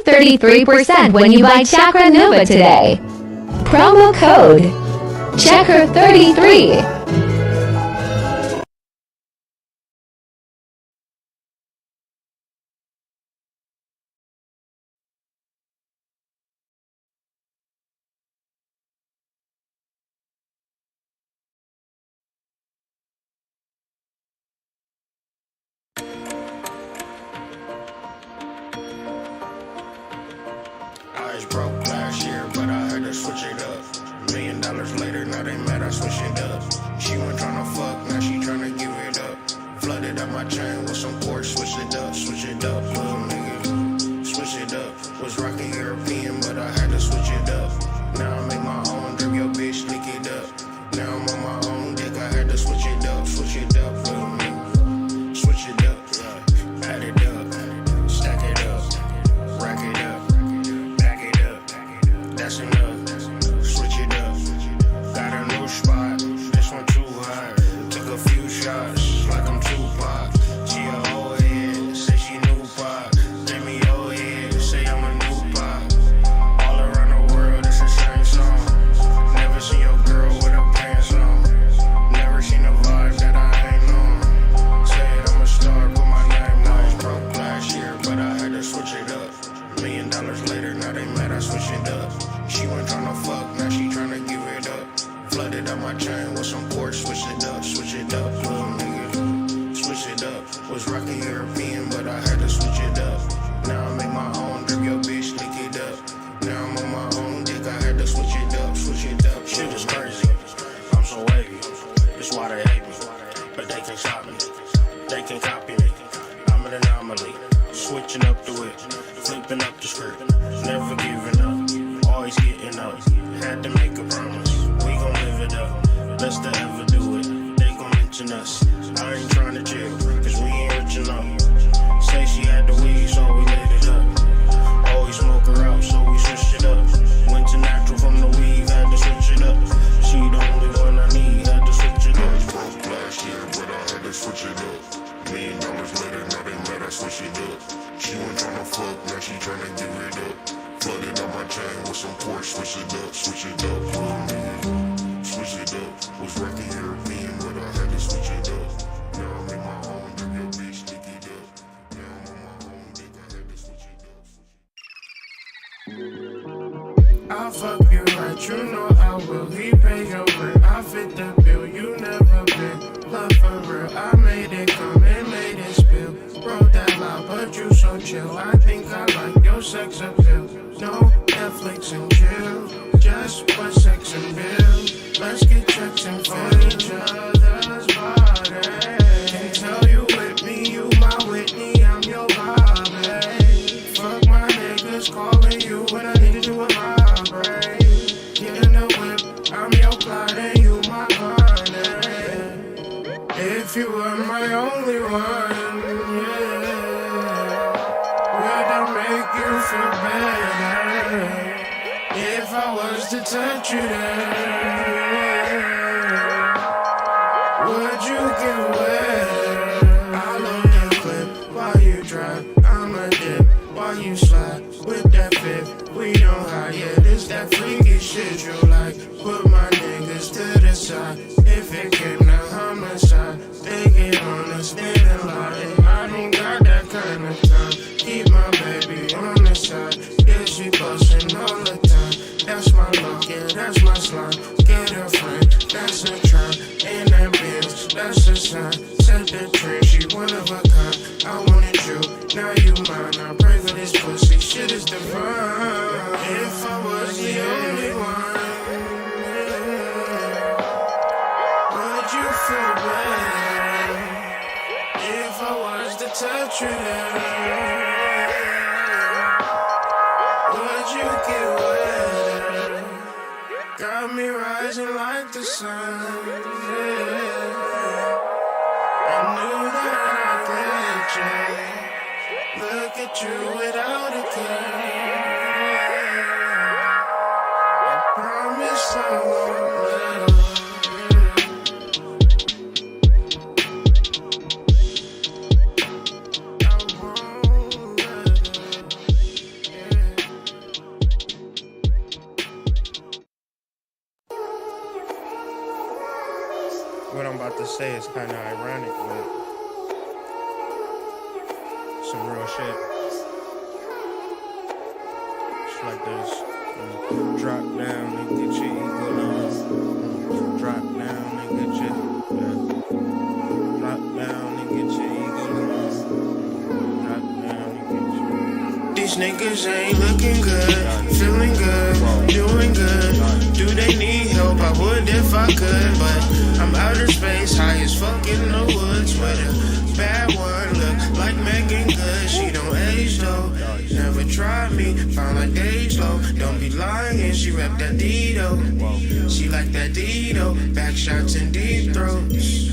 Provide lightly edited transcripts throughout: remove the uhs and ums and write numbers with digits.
Save 33% when you buy Chakra Nova today. Promo code Chakra33. I was broke last year, but I had to switch it up. $1 million later, now they mad I switch it up. She went tryna fuck, now she tryna give it up. Flooded up my chain with some quartz, switch it up, little nigga. Switch it up. Was rocking European, but I had to switch it up. Now I make my own drip, your bitch lick it up. Now I'm on my own dick, I had to switch it up, little nigga. Switch it up, add it up, stack it up, rack it up. That's enough, switch it up. Got a new spot, this one too hot. Took a few shots, like I'm Tupac. She a old head, say she new pop. Give me old head, say I'm a new pop. All around the world, it's the same song. Never seen your girl with her pants on. Never seen a vibe that I ain't on. Said I'm a star, put my name on. I was broke last year, but I had to switch it up. $1 million later, now they mad I switch it up. She went tryna fuck, now she tryna give it up. Flooded up my chain with some quartz, switch it up, little nigga. Switch it up. Was rocking European, but I had to switch it up. Now I make my own drip, your bitch lick it up. Now I'm on my own dick, I had to switch it up, Shit is crazy, I'm so wavy. That's why they hate me, but they can't stop me. They can't copy me. I'm an anomaly, switching up the whip, flipping up the script, never giving up. Always getting up, had to make a promise. We gon' live it up, best to ever do it. They gon' mention us. I ain't tryna chill, cause we ain't rich enough. Say she had the weed, so we lit it up. Always smoke her out, so we switched it up. Went to natural from the weed, had to switch it up. She the only one I need, had to switch it up. I was broke last year, but I had to switch it up. $1 million later, now they mad I switch it up. She went tryna fuck, now she tryna give it up. Flooded on my chain with some quartz, switch it up, little nigga. Switch it up. Was rocking European, but I had to switch it up. Now I'm in my own drip, your bitch lick it up. Now I'm on my own dick, I had to switch it up. I'll fuck you right, you know I will. He pay your rent, I fit the bill. You never been love for real. I made it come and made it spill. Wrote that loud, but you so chill. I think I like your sex appeal. No Netflix and chill, just for sex and bill. Let's get checks and fill each other's body. Can't tell you with me, you my Whitney, I'm your Bobby. Fuck my niggas calling you when I need to do a robbery. Get in the whip, I'm your Clyde and you my Barney. If you were my only one, yeah, would I make you feel better? If I was to touch you there, would you get wet? I'll load the clip while you drive, I'ma dip while you slide. With that fit, we don't hide, yeah, this that freaky shit you like. Put my niggas to the side, if it came to homicide, they get on the standing line. I don't got that kind of time, keep my baby on the side. Yeah, she bustin' all the time, that's my luck, yeah, that's my slime. Get a friend, that's a trap, and that bitch, that's a sign. Set the trend, she one of a kind. I wanted you, now you mine. I pray for this pussy, shit is divine. If I was the only one, would you feel bad? If I was to touch you there, would you get wet? Got me rising like the sun, yeah. I knew that I'd get you. Look at you without a care. I promise I won't let her. I won't let her. Yeah. say it's kind of ironic, but some real shit. It's like this. Drop down and get your ego on. Drop down and get your, drop down and get your ego on. Drop down and get your. These niggas ain't looking good, feeling good, doing good. Do they need help? I would if I could, but I'm outer space, high as fuck in the woods with a bad one. Look like Megan Good, she don't age though. Never tried me, found like age low. Don't be lying, she rep that Dido. She like that Dido, back shots and deep throats.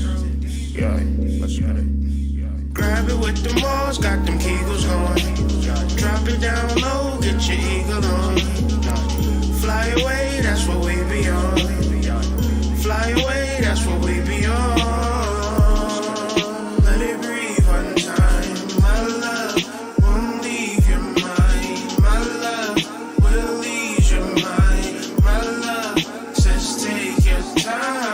Yeah, let's get it. Grab it with the balls, got them kegels going. Drop it down low, get your eagle on. Fly away, that's what we be on. Fly away, that's what we be on. Let it breathe one time, my love won't leave your mind. My love will ease your mind. My love says take your time.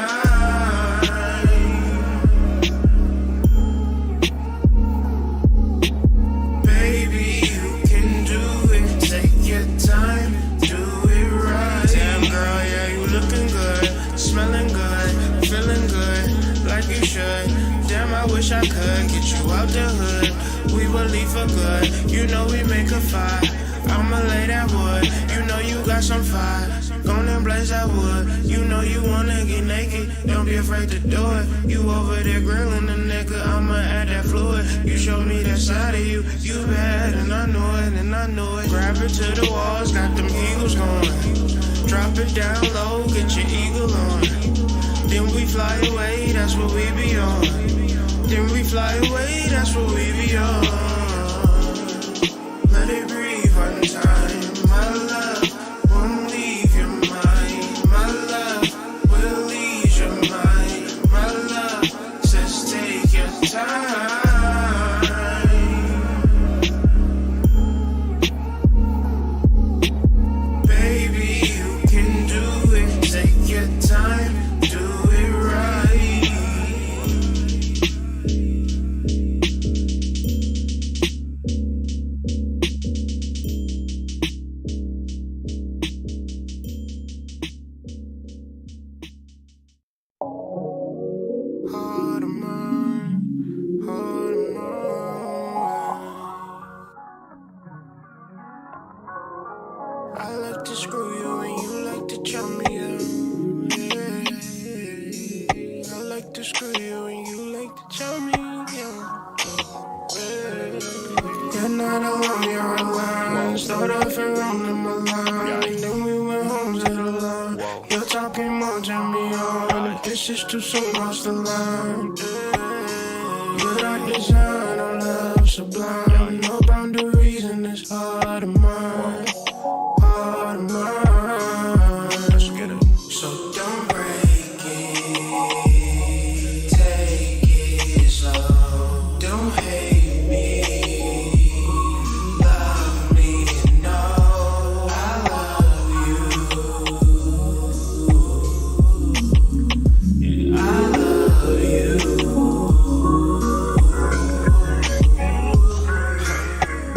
Baby, you can do it, take your time, do it right. Damn girl, yeah, you looking good, smelling good, feeling good, like you should. Damn, I wish I could get you out the hood. We will leave for good, you know we make a fire. I'ma lay that wood, you know you got some fire. Gonna blaze that wood, you know you wanna get naked. Don't be afraid to do it. You over there grilling the nigga, I'ma add that fluid. You showed me that side of you, you bad, and I knew it, and I knew it. Grab it to the walls, got them eagles going. Drop it down low, get your eagle on. Then we fly away, that's what we be on. Then we fly away, that's what we be on. Let it breathe one time, my love won't leave your mind. My love will ease your mind. My love says take your time. Baby, you can do it, take your time, do it right. Heart of mine, heart of mine. I like to screw you and you like to chop me up. Yeah. I like to screw you and you like to chop me up. Yeah. You're not alone, you're alone. Start off and round in my line. Then we went home to the line. You're talking more, turn me on. This is too soon, cross the line. But I design our love sublime. No boundaries in this heart of mine. Heart of mine. Let's get it. So don't break it. Take it slow. Don't hate me. Love me and know I love you. I love you.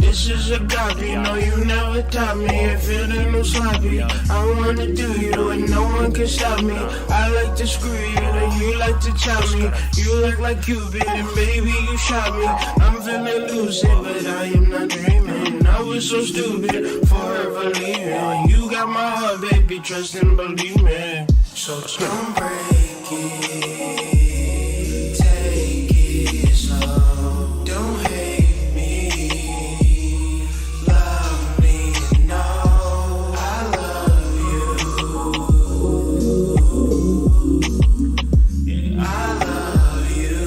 This is a copy, no you never taught me. It feeling no sloppy. I wanna do you and no one can stop me. I like to screw you and you like to chop me. You look like Cupid and baby you shot me. I'm feeling lucid but I am not dreaming. I was so stupid, forever leaving. You got my heart baby, trust and believe me. So don't break it. Take it slow. Don't hate me. Love me and know I love you. I love you.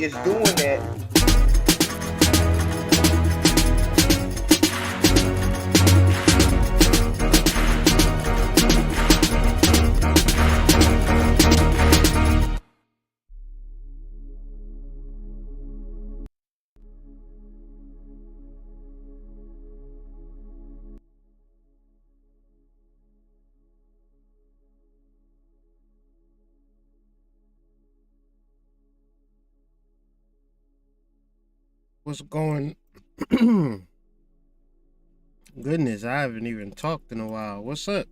just doing that. What's going? Goodness, I haven't even talked in a while. What's up?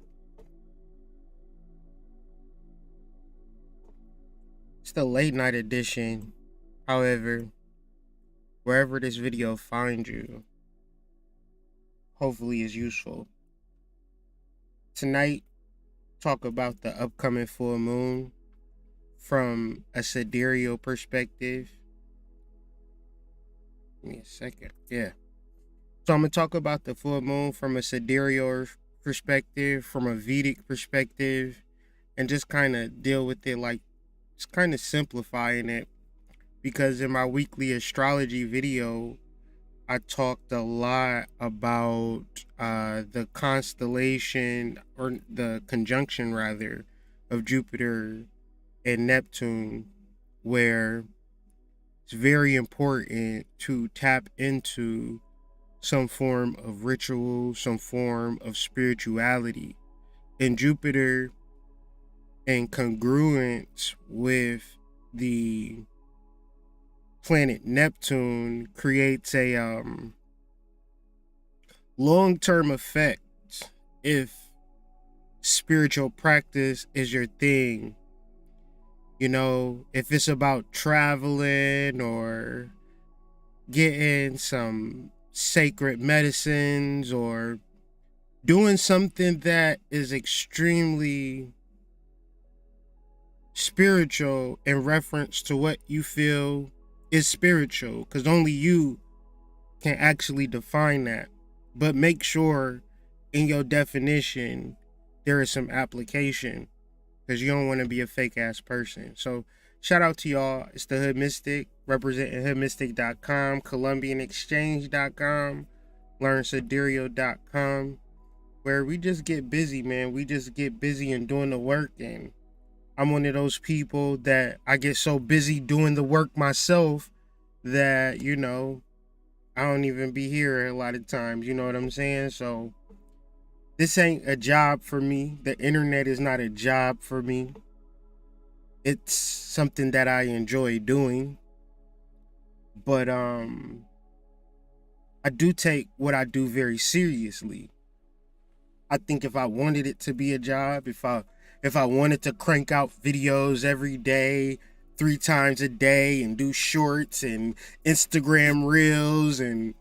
It's the late night edition. However, wherever this video finds you, hopefully is useful. Tonight, talk about the upcoming full moon from a sidereal perspective. Give me a second. Yeah. So I'm going to talk about the full moon from a sidereal perspective, from a Vedic perspective, and just kind of deal with it like, just kind of simplifying it. Because in my weekly astrology video, I talked a lot about the constellation, or the conjunction rather, of Jupiter and Neptune, where it's very important to tap into some form of ritual, some form of spirituality. And Jupiter, in congruence with the planet Neptune, creates a long-term effect if spiritual practice is your thing. You know, if it's about traveling or getting some sacred medicines or doing something that is extremely spiritual in reference to what you feel is spiritual, because only you can actually define that. But make sure in your definition there is some application, because you don't want to be a fake ass person. So shout out to y'all. It's the Hood Mystic, representing hoodmystic.com, columbianexchange.com, learnsidereal.com, where we just get busy, man. We just get busy in doing the work. And I'm one of those people that I get so busy doing the work myself that, you know, I don't even be here a lot of times. You know what I'm saying? So this ain't a job for me. The internet is not a job for me. It's something that I enjoy doing. But I do take what I do very seriously. I think if I wanted it to be a job, if I wanted to crank out videos every day, 3 times a day, and do shorts and Instagram reels and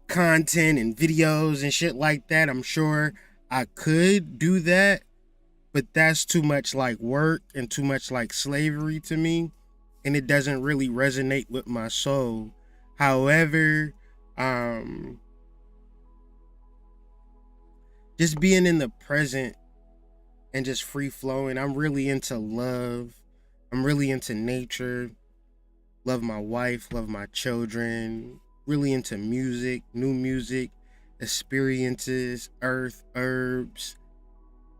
content and videos and shit like that, I'm sure I could do that. But that's too much like work and too much like slavery to me, and it doesn't really resonate with my soul. However, just being in the present and just free flowing. I'm really into love. I'm really into nature. Love my wife, love my children. Really into music, new music, experiences, earth, herbs.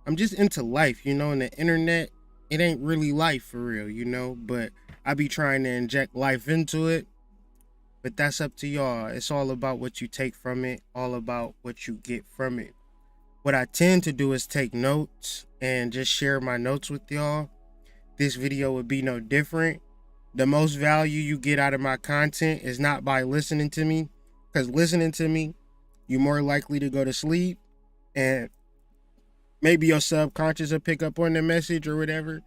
I'm just into life, you know, and the internet, it ain't really life for real, you know, but I be trying to inject life into it. But that's up to y'all. It's all about what you take from it, all about what you get from it. What I tend to do is take notes and just share my notes with y'all. This video would be no different. The most value you get out of my content is not by listening to me, because listening to me, you're more likely to go to sleep, and maybe your subconscious will pick up on the message or whatever.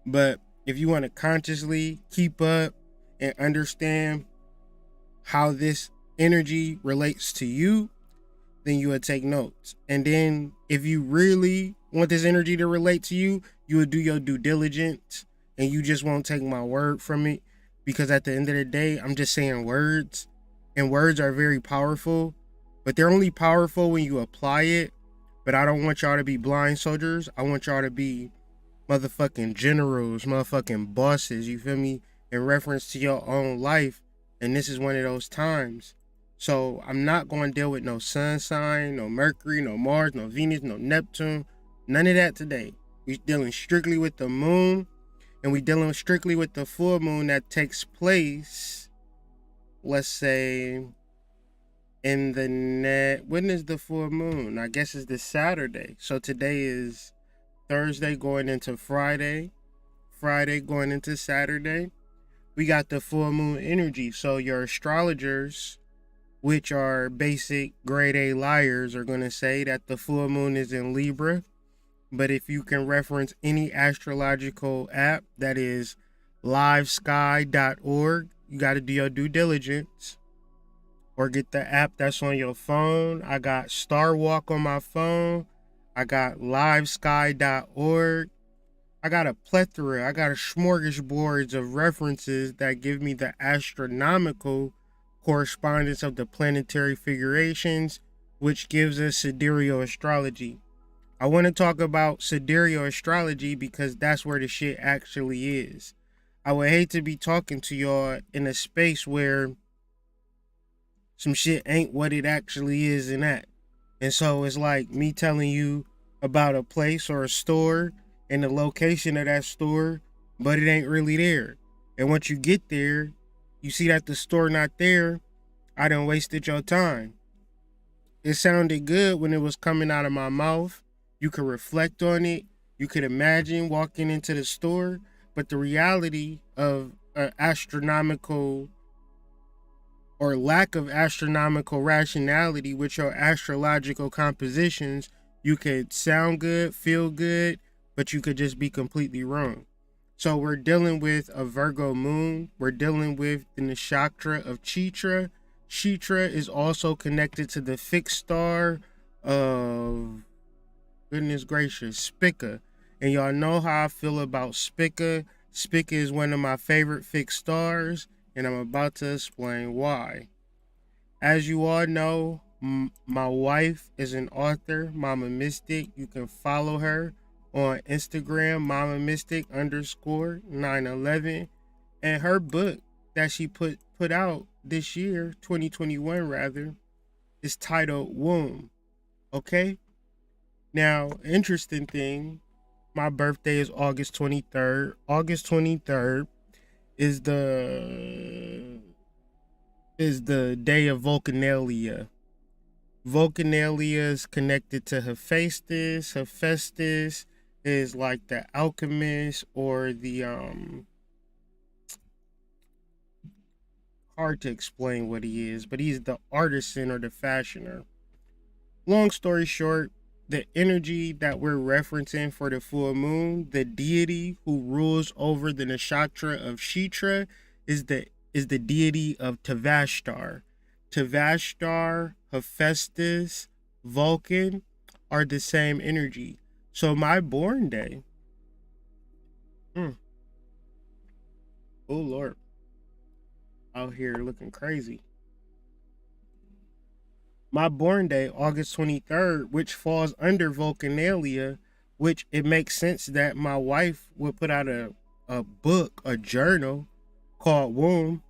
But if you want to consciously keep up and understand how this energy relates to you, then you would take notes. And then if you really want this energy to relate to you, you would do your due diligence, and you just won't take my word from it, because at the end of the day, I'm just saying words, and words are very powerful, but they're only powerful when you apply it. But I don't want y'all to be blind soldiers. I want y'all to be motherfucking generals, motherfucking bosses, you feel me? in reference to your own life. And this is one of those times. So I'm not going to deal with no sun sign, no Mercury, no Mars, no Venus, no Neptune, none of that today. We're dealing strictly with the moon, and we're dealing strictly with the full moon that takes place, let's say, in the when is the full moon? I guess it's this Saturday. So today is Thursday going into Friday, Friday going into Saturday. We got the full moon energy. So your astrologers, which are basic grade A liars, are going to say that the full moon is in Libra. But if you can reference any astrological app, that is livesky.org, you got to do your due diligence. Or get the app that's on your phone. I got Star Walk on my phone. I got livesky.org. I got a plethora, I got a smorgasbord of references that give me the astronomical correspondence of the planetary figurations, which gives us sidereal astrology. I want to talk about sidereal astrology because that's where the shit actually is. I would hate to be talking to y'all in a space where some shit ain't what it actually is in that. And so it's like me telling you about a place or a store and the location of that store, but it ain't really there. And once you get there, you see that the store not there, I done wasted your time. It sounded good when it was coming out of my mouth. You could reflect on it. You could imagine walking into the store, but the reality of astronomical or lack of astronomical rationality with your astrological compositions, you could sound good, feel good, but you could just be completely wrong. So we're dealing with a Virgo moon. We're dealing with the nakshatra of Chitra. Chitra is also connected to the fixed star of, goodness gracious, Spica. And y'all know how I feel about Spica. Spica is one of my favorite fixed stars, and I'm about to explain why. As you all know, my wife is an author, Mama Mystic. You can follow her on Instagram, Mama Mystic _911. And her book that she put out this year, 2021 rather, is titled Womb. Okay? Now, interesting thing, my birthday is August 23rd. August 23rd is the day of Vulcanalia. Vulcanalia is connected to Hephaestus. Hephaestus is like the alchemist or the hard to explain what he is, but he's the artisan or the fashioner. Long story short, the energy that we're referencing for the full moon, the deity who rules over the nakshatra of Chitra is the deity of Twastru. Twastru, Hephaestus, Vulcan are the same energy. So my born day, oh Lord, out here looking crazy. My born day, August 23rd, which falls under Vulcanalia, which it makes sense that my wife would put out a book, a journal called Womb.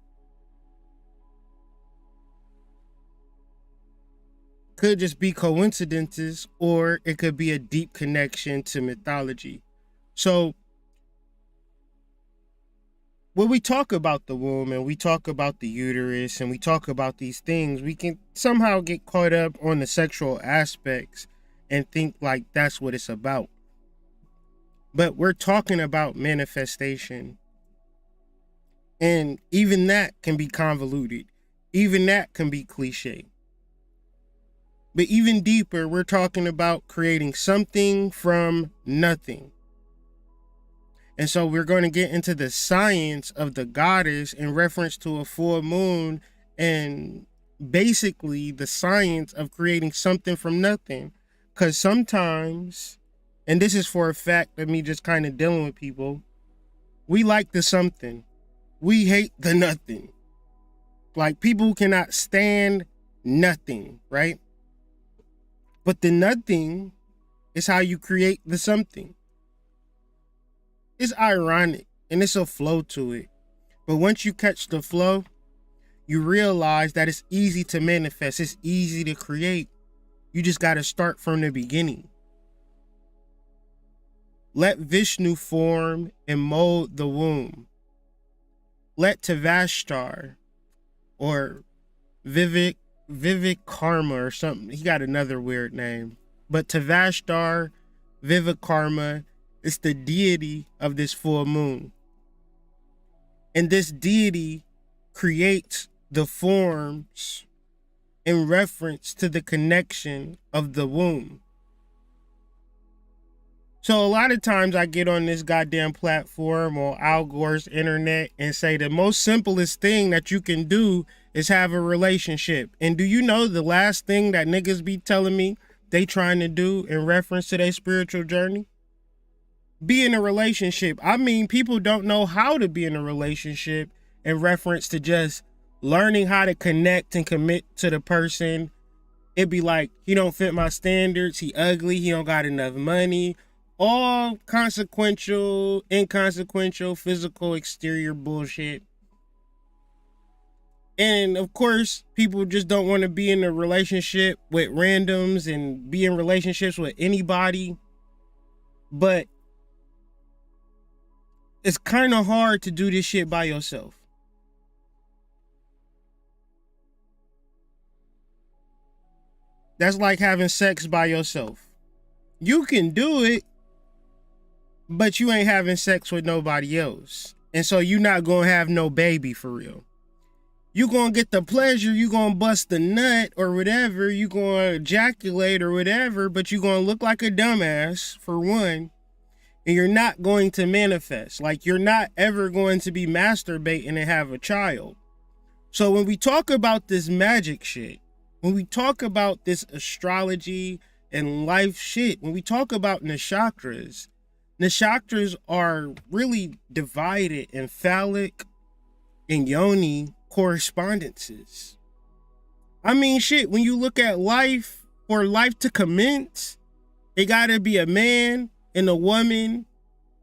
Could just be coincidences, or it could be a deep connection to mythology. So when we talk about the womb and we talk about the uterus and we talk about these things, we can somehow get caught up on the sexual aspects and think like that's what it's about. But we're talking about manifestation. And even that can be convoluted. Even that can be cliche. But even deeper, we're talking about creating something from nothing. And so we're going to get into the science of the goddess in reference to a full moon and basically the science of creating something from nothing. Because sometimes, and this is for a fact of me just kind of dealing with people, we like the something. We hate the nothing. Like people who cannot stand nothing, right? But the nothing is how you create the something. It's ironic and it's a flow to it. But once you catch the flow, you realize that it's easy to manifest. It's easy to create. You just got to start from the beginning. Let Vishnu form and mold the womb. Let Tvashtar or Vivek Karma or something. He got another weird name. But Tvashtar, Vivakarma is the deity of this full moon. And this deity creates the forms in reference to the connection of the womb. So a lot of times I get on this goddamn platform or Al Gore's internet and say the most simplest thing that you can do is have a relationship. And do you know the last thing that niggas be telling me they trying to do in reference to their spiritual journey? Be in a relationship. I mean, people don't know how to be in a relationship in reference to just learning how to connect and commit to the person. It'd be like, he don't fit my standards, he ugly, he don't got enough money. All consequential, inconsequential, physical, exterior bullshit. And of course, people just don't want to be in a relationship with randoms and be in relationships with anybody. But it's kind of hard to do this shit by yourself. That's like having sex by yourself. You can do it, but you ain't having sex with nobody else. And so you're not going to have no baby for real. You're going to get the pleasure, you're going to bust the nut or whatever, you're going to ejaculate or whatever, but you're going to look like a dumbass, for one, and you're not going to manifest. Like, you're not ever going to be masturbating and have a child. So when we talk about this magic shit, when we talk about this astrology and life shit, when we talk about nakshatras are really divided in phallic and yoni correspondences. I mean, shit, when you look at life, for life to commence, it gotta be a man and a woman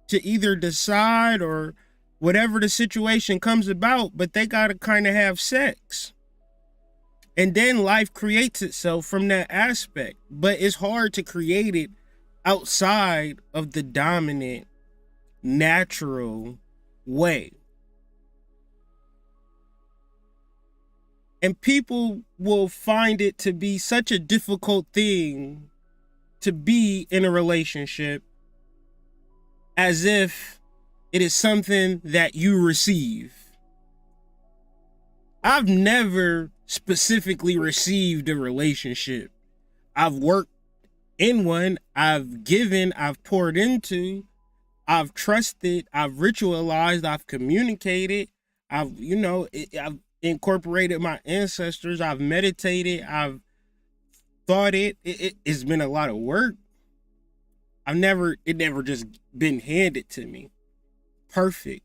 to either decide or whatever the situation comes about, but they gotta kind of have sex. And then life creates itself from that aspect. But it's hard to create it outside of the dominant, natural way. And people will find it to be such a difficult thing to be in a relationship as if it is something that you receive. I've never specifically received a relationship. I've worked in one, I've given, I've poured into, I've trusted, I've ritualized, I've communicated, I've incorporated my ancestors, I've meditated, I've thought it's been a lot of work. It never just been handed to me. Perfect.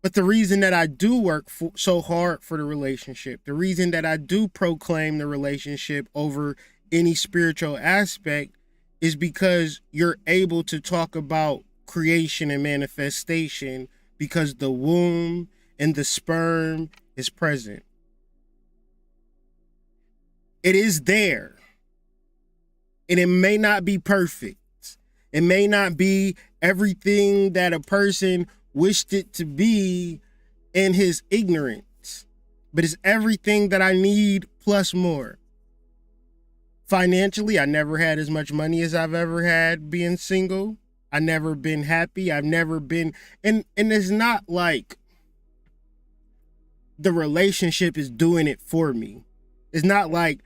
But the reason that I do work so hard for the relationship, the reason that I do proclaim the relationship over any spiritual aspect is because you're able to talk about creation and manifestation because the womb and the sperm is present. It is there. And it may not be perfect. It may not be everything that a person wished it to be in his ignorance, but it's everything that I need plus more. Financially, I never had as much money as I've ever had being single. I've never been happy. I've never been, and it's not like the relationship is doing it for me. It's not like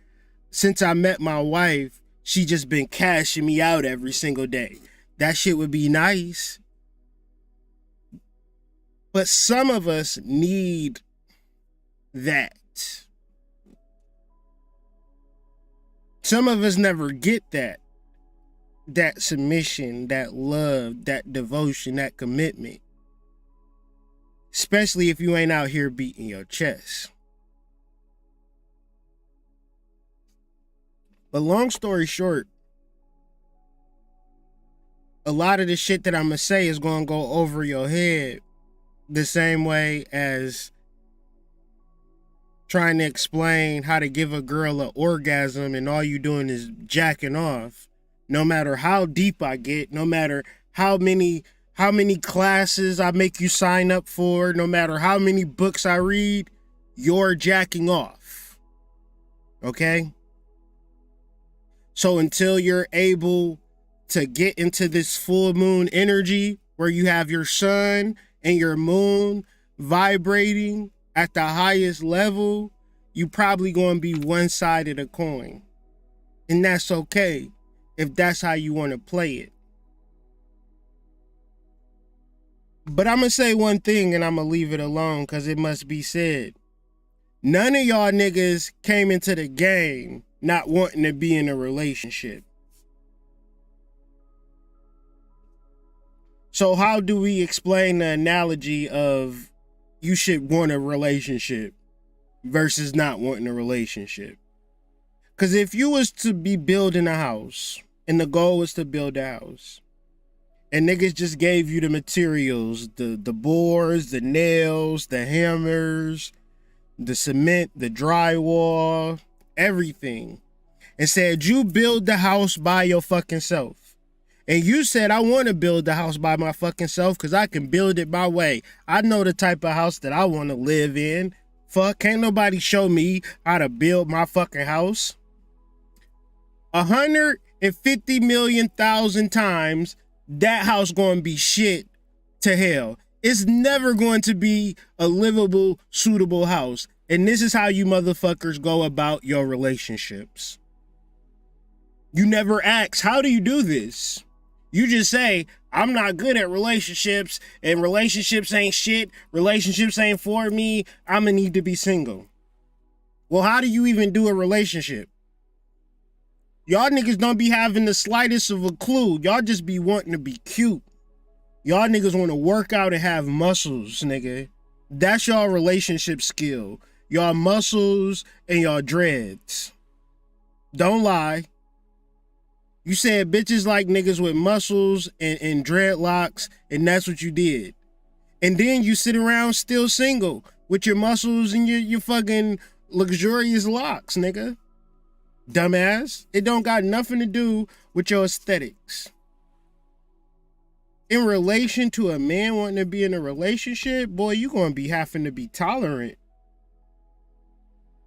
since I met my wife, she just been cashing me out every single day. That shit would be nice. But some of us need that. Some of us never get that submission, that love, that devotion, that commitment. Especially if you ain't out here beating your chest. But long story short, a lot of the shit that I'm going to say is going to go over your head the same way as trying to explain how to give a girl an orgasm and all you doing is jacking off. No matter how deep I get, no matter how many classes I make you sign up for, no matter how many books I read, you're jacking off. Okay? So until you're able to get into this full moon energy where you have your sun and your moon vibrating at the highest level, you probably going to be one side of the coin. And that's okay if that's how you want to play it. But I'm going to say one thing and I'm going to leave it alone because it must be said. None of y'all niggas came into the game not wanting to be in a relationship. So how do we explain the analogy of you should want a relationship versus not wanting a relationship? Because if you was to be building a house and the goal was to build a house and niggas just gave you the materials, the boards, the nails, the hammers, the cement, the drywall, everything, and said you build the house by your fucking self. And you said, I want to build the house by my fucking self because I can build it my way. I know the type of house that I want to live in. Fuck, can't nobody show me how to build my fucking house. 150 million thousand times, that house going to be shit to hell. It's never going to be a livable, suitable house. And this is how you motherfuckers go about your relationships. You never ask, how do you do this? You just say, I'm not good at relationships and relationships ain't shit. Relationships ain't for me. I'm gonna need to be single. Well, how do you even do a relationship? Y'all niggas don't be having the slightest of a clue. Y'all just be wanting to be cute. Y'all niggas want to work out and have muscles, nigga. That's y'all relationship skill. Y'all muscles and y'all dreads. Don't lie. You said bitches like niggas with muscles and dreadlocks, and that's what you did. And then you sit around still single with your muscles and your fucking luxurious locks, nigga. Dumbass. It don't got nothing to do with your aesthetics. In relation to a man wanting to be in a relationship, boy, you gonna be having to be tolerant.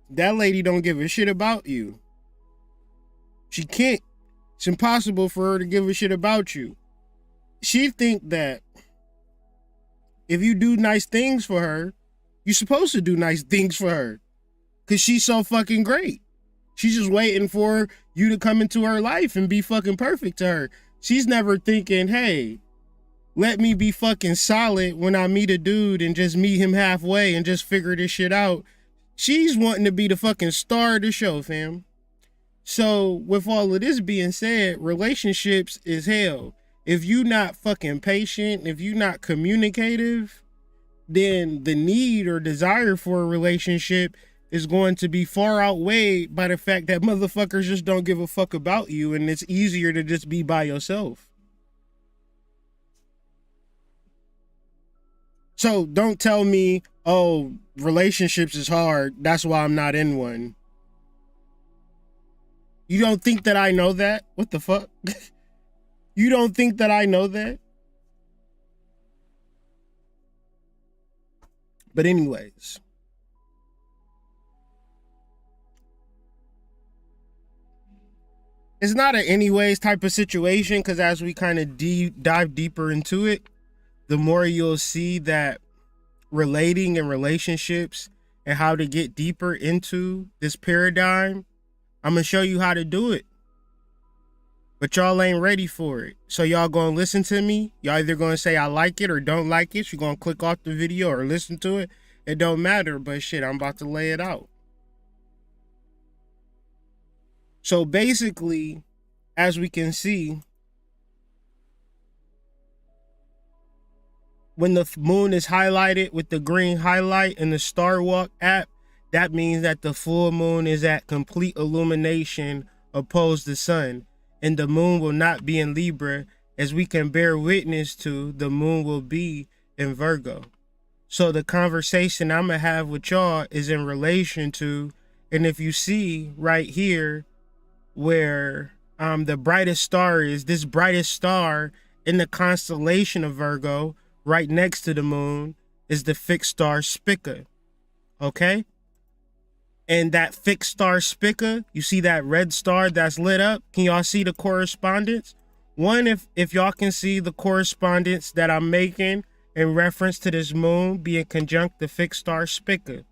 That lady don't give a shit about you. She can't. It's impossible for her to give a shit about you. She think that if you do nice things for her, you're supposed to do nice things for her. Because she's so fucking great. She's just waiting for you to come into her life and be fucking perfect to her. She's never thinking, hey, let me be fucking solid when I meet a dude and just meet him halfway and just figure this shit out. She's wanting to be the fucking star of the show, fam. So with all of this being said, relationships is hell. If you not fucking patient, if you not communicative, then the need or desire for a relationship is going to be far outweighed by the fact that motherfuckers just don't give a fuck about you and it's easier to just be by yourself. So don't tell me, oh, relationships is hard, that's why I'm not in one. You don't think that I know that? What the fuck? You don't think that I know that? But anyways. It's not an anyways type of situation because as we kind of dive deeper into it, the more you'll see that relating and relationships and how to get deeper into this paradigm, I'm going to show you how to do it. But y'all ain't ready for it. So y'all going to listen to me. Y'all either going to say I like it or don't like it. You're going to click off the video or listen to it. It don't matter, but shit, I'm about to lay it out. So basically, as we can see, when the moon is highlighted with the green highlight in the Star Walk app, that means that the full moon is at complete illumination opposed to sun. And the moon will not be in Libra, as we can bear witness to, the moon will be in Virgo. So the conversation I'm gonna have with y'all is in relation to, and if you see right here where the brightest star is, this brightest star in the constellation of Virgo, right next to the moon, is the fixed star Spica. Okay? And that fixed star Spica, you see that red star that's lit up? Can y'all see the correspondence? One, if y'all can see the correspondence that I'm making in reference to this moon being conjunct the fixed star Spica.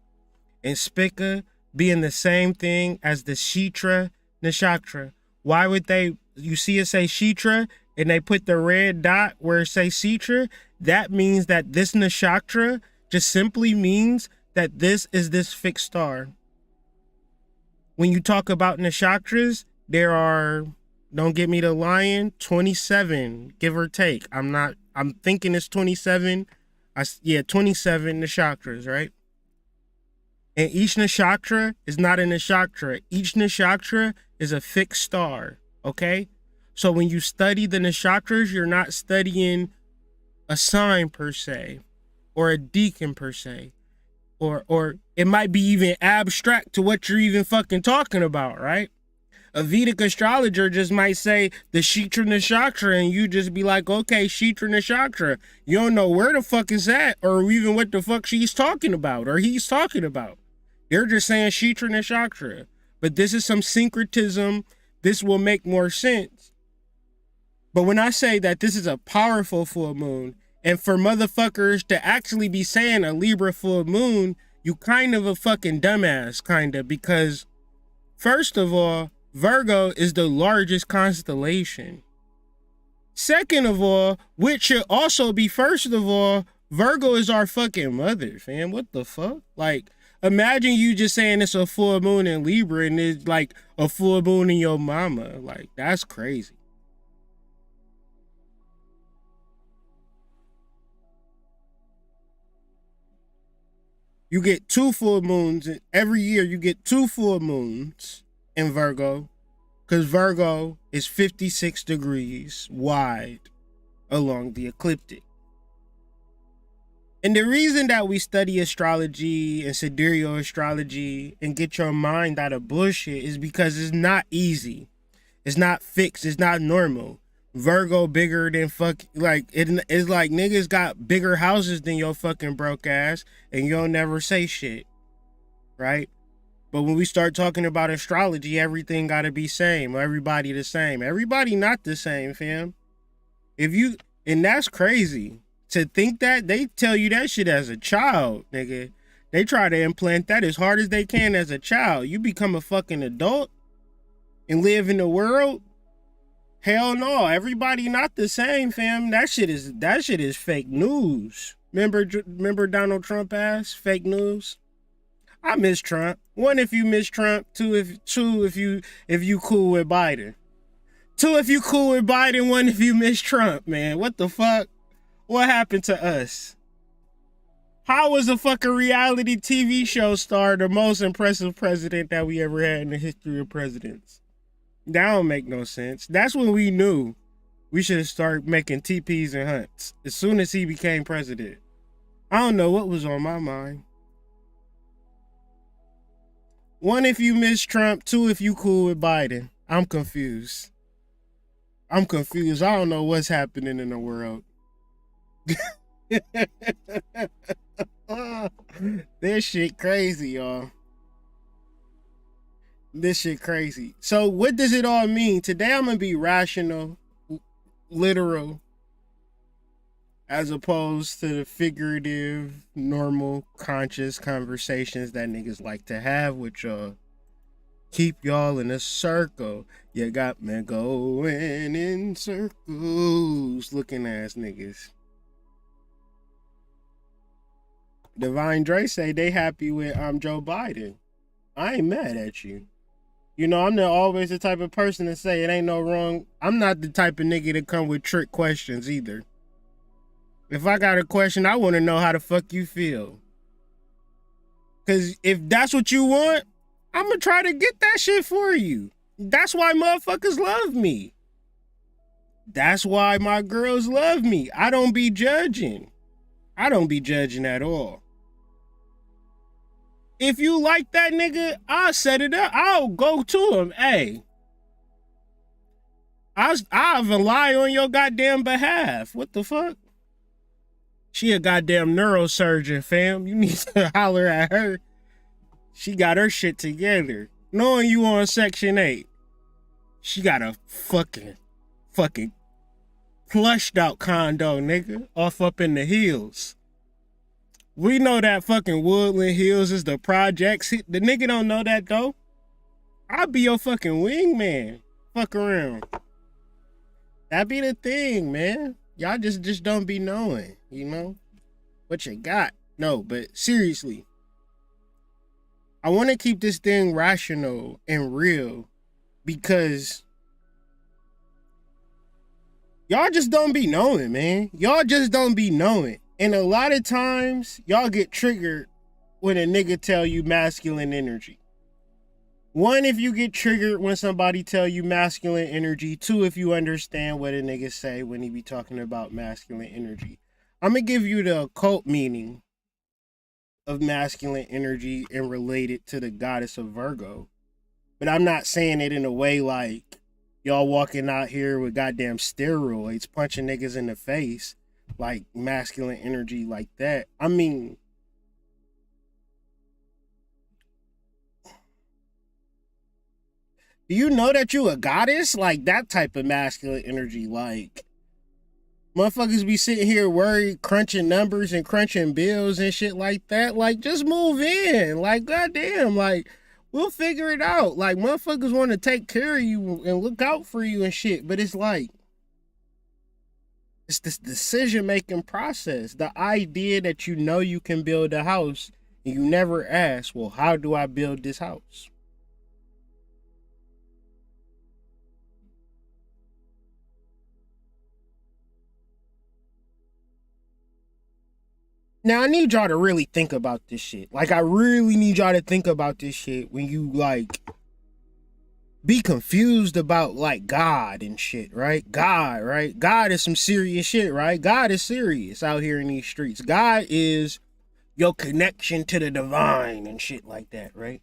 And Spica being the same thing as the Chitra Nakshatra. Why would they, you see it say Chitra and they put the red dot where it says Chitra? That means that this Nakshatra just simply means that this is this fixed star. When you talk about nakshatras, there are, don't get me to lying, 27, give or take. I'm thinking it's 27. 27 nakshatras, right? And each nakshatra is not a nakshatra. Each nakshatra is a fixed star, okay? So when you study the nakshatras, you're not studying a sign per se, or a deacon per se, or it might be even abstract to what you're even fucking talking about, right? A Vedic astrologer just might say the Chitra Nakshatra, and you just be like, okay, Chitra Nakshatra. You don't know where the fuck is that, or even what the fuck she's talking about, or he's talking about. They're just saying Chitra Nakshatra. But this is some syncretism. This will make more sense. But when I say that this is a powerful full moon, and for motherfuckers to actually be saying a Libra full moon, you kind of a fucking dumbass, kinda, because first of all, Virgo is the largest constellation. Second of all, which should also be first of all, Virgo is our fucking mother, fam. What the fuck? Like, imagine you just saying it's a full moon in Libra and it's like a full moon in your mama. Like, that's crazy. You get 2 full moons, and every year you get 2 full moons in Virgo, because Virgo is 56 degrees wide along the ecliptic. And the reason that we study astrology and sidereal astrology and get your mind out of bullshit is because it's not easy. It's not fixed. It's not normal. Virgo bigger than fuck, like it's like niggas got bigger houses than your fucking broke ass, and you'll never say shit, right? But when we start talking about astrology, everything gotta be same. Everybody the same. Everybody not the same, fam. And that's crazy to think that. They tell you that shit as a child, nigga. They try to implant that as hard as they can as a child. You become a fucking adult and live in the world. Hell no, everybody not the same, fam. That shit is fake news. Remember Donald Trump ass fake news? I miss Trump. 1, if you miss Trump. 2, if you cool with Biden. 2, if you cool with Biden. 1, if you miss Trump, man. What the fuck? What happened to us? How was a fucking reality TV show star the most impressive president that we ever had in the history of presidents? That don't make no sense. That's when we knew we should have started making TPs and hunts as soon as he became president. I don't know what was on my mind. 1, if you miss Trump. 2, if you cool with Biden. I'm confused. I don't know what's happening in the world. This shit crazy, y'all. This shit crazy. So what does it all mean? Today I'm gonna be rational, literal, as opposed to the figurative, normal, conscious conversations that niggas like to have with y'all. Keep y'all in a circle. You got me going in circles. Looking ass niggas. Divine Dre say they happy with Joe Biden. I ain't mad at you. You know, I'm not always the type of person to say it ain't no wrong. I'm not the type of nigga to come with trick questions either. If I got a question, I want to know how the fuck you feel. Because if that's what you want, I'm going to try to get that shit for you. That's why motherfuckers love me. That's why my girls love me. I don't be judging. I don't be judging at all. If you like that nigga, I'll set it up. I'll go to him. Hey, I'll lie on your goddamn behalf. What the fuck? She a goddamn neurosurgeon, fam. You need to holler at her. She got her shit together. Knowing you on Section 8. She got a fucking plushed out condo, nigga. Off up in the hills. We know that fucking Woodland Hills is the projects. The nigga don't know that though. I'll be your fucking wingman. Fuck around. That be the thing, man. Y'all just don't be knowing, you know? What you got. No, but seriously. I want to keep this thing rational and real because y'all just don't be knowing, man. Y'all just don't be knowing. And a lot of times, y'all get triggered when a nigga tell you masculine energy. One, if you get triggered when somebody tell you masculine energy. Two, if you understand what a nigga say when he be talking about masculine energy. I'm going to give you the occult meaning of masculine energy and relate it to the goddess of Virgo. But I'm not saying it in a way like y'all walking out here with goddamn steroids, punching niggas in the face. Like masculine energy like that. I mean, do you know that you a goddess? Like that type of masculine energy. Like motherfuckers be sitting here worried, crunching numbers and crunching bills and shit like that. Like just move in. Like goddamn, like we'll figure it out. Like motherfuckers want to take care of you and look out for you and shit. But it's like, it's this decision-making process. The idea that you know you can build a house and you never ask, well, how do I build this house? Now, I need y'all to really think about this shit. Like, I really need y'all to think about this shit when you, like, be confused about like God and shit, right? God, right? God is some serious shit, right? God is serious out here in these streets. God is your connection to the divine and shit like that, right?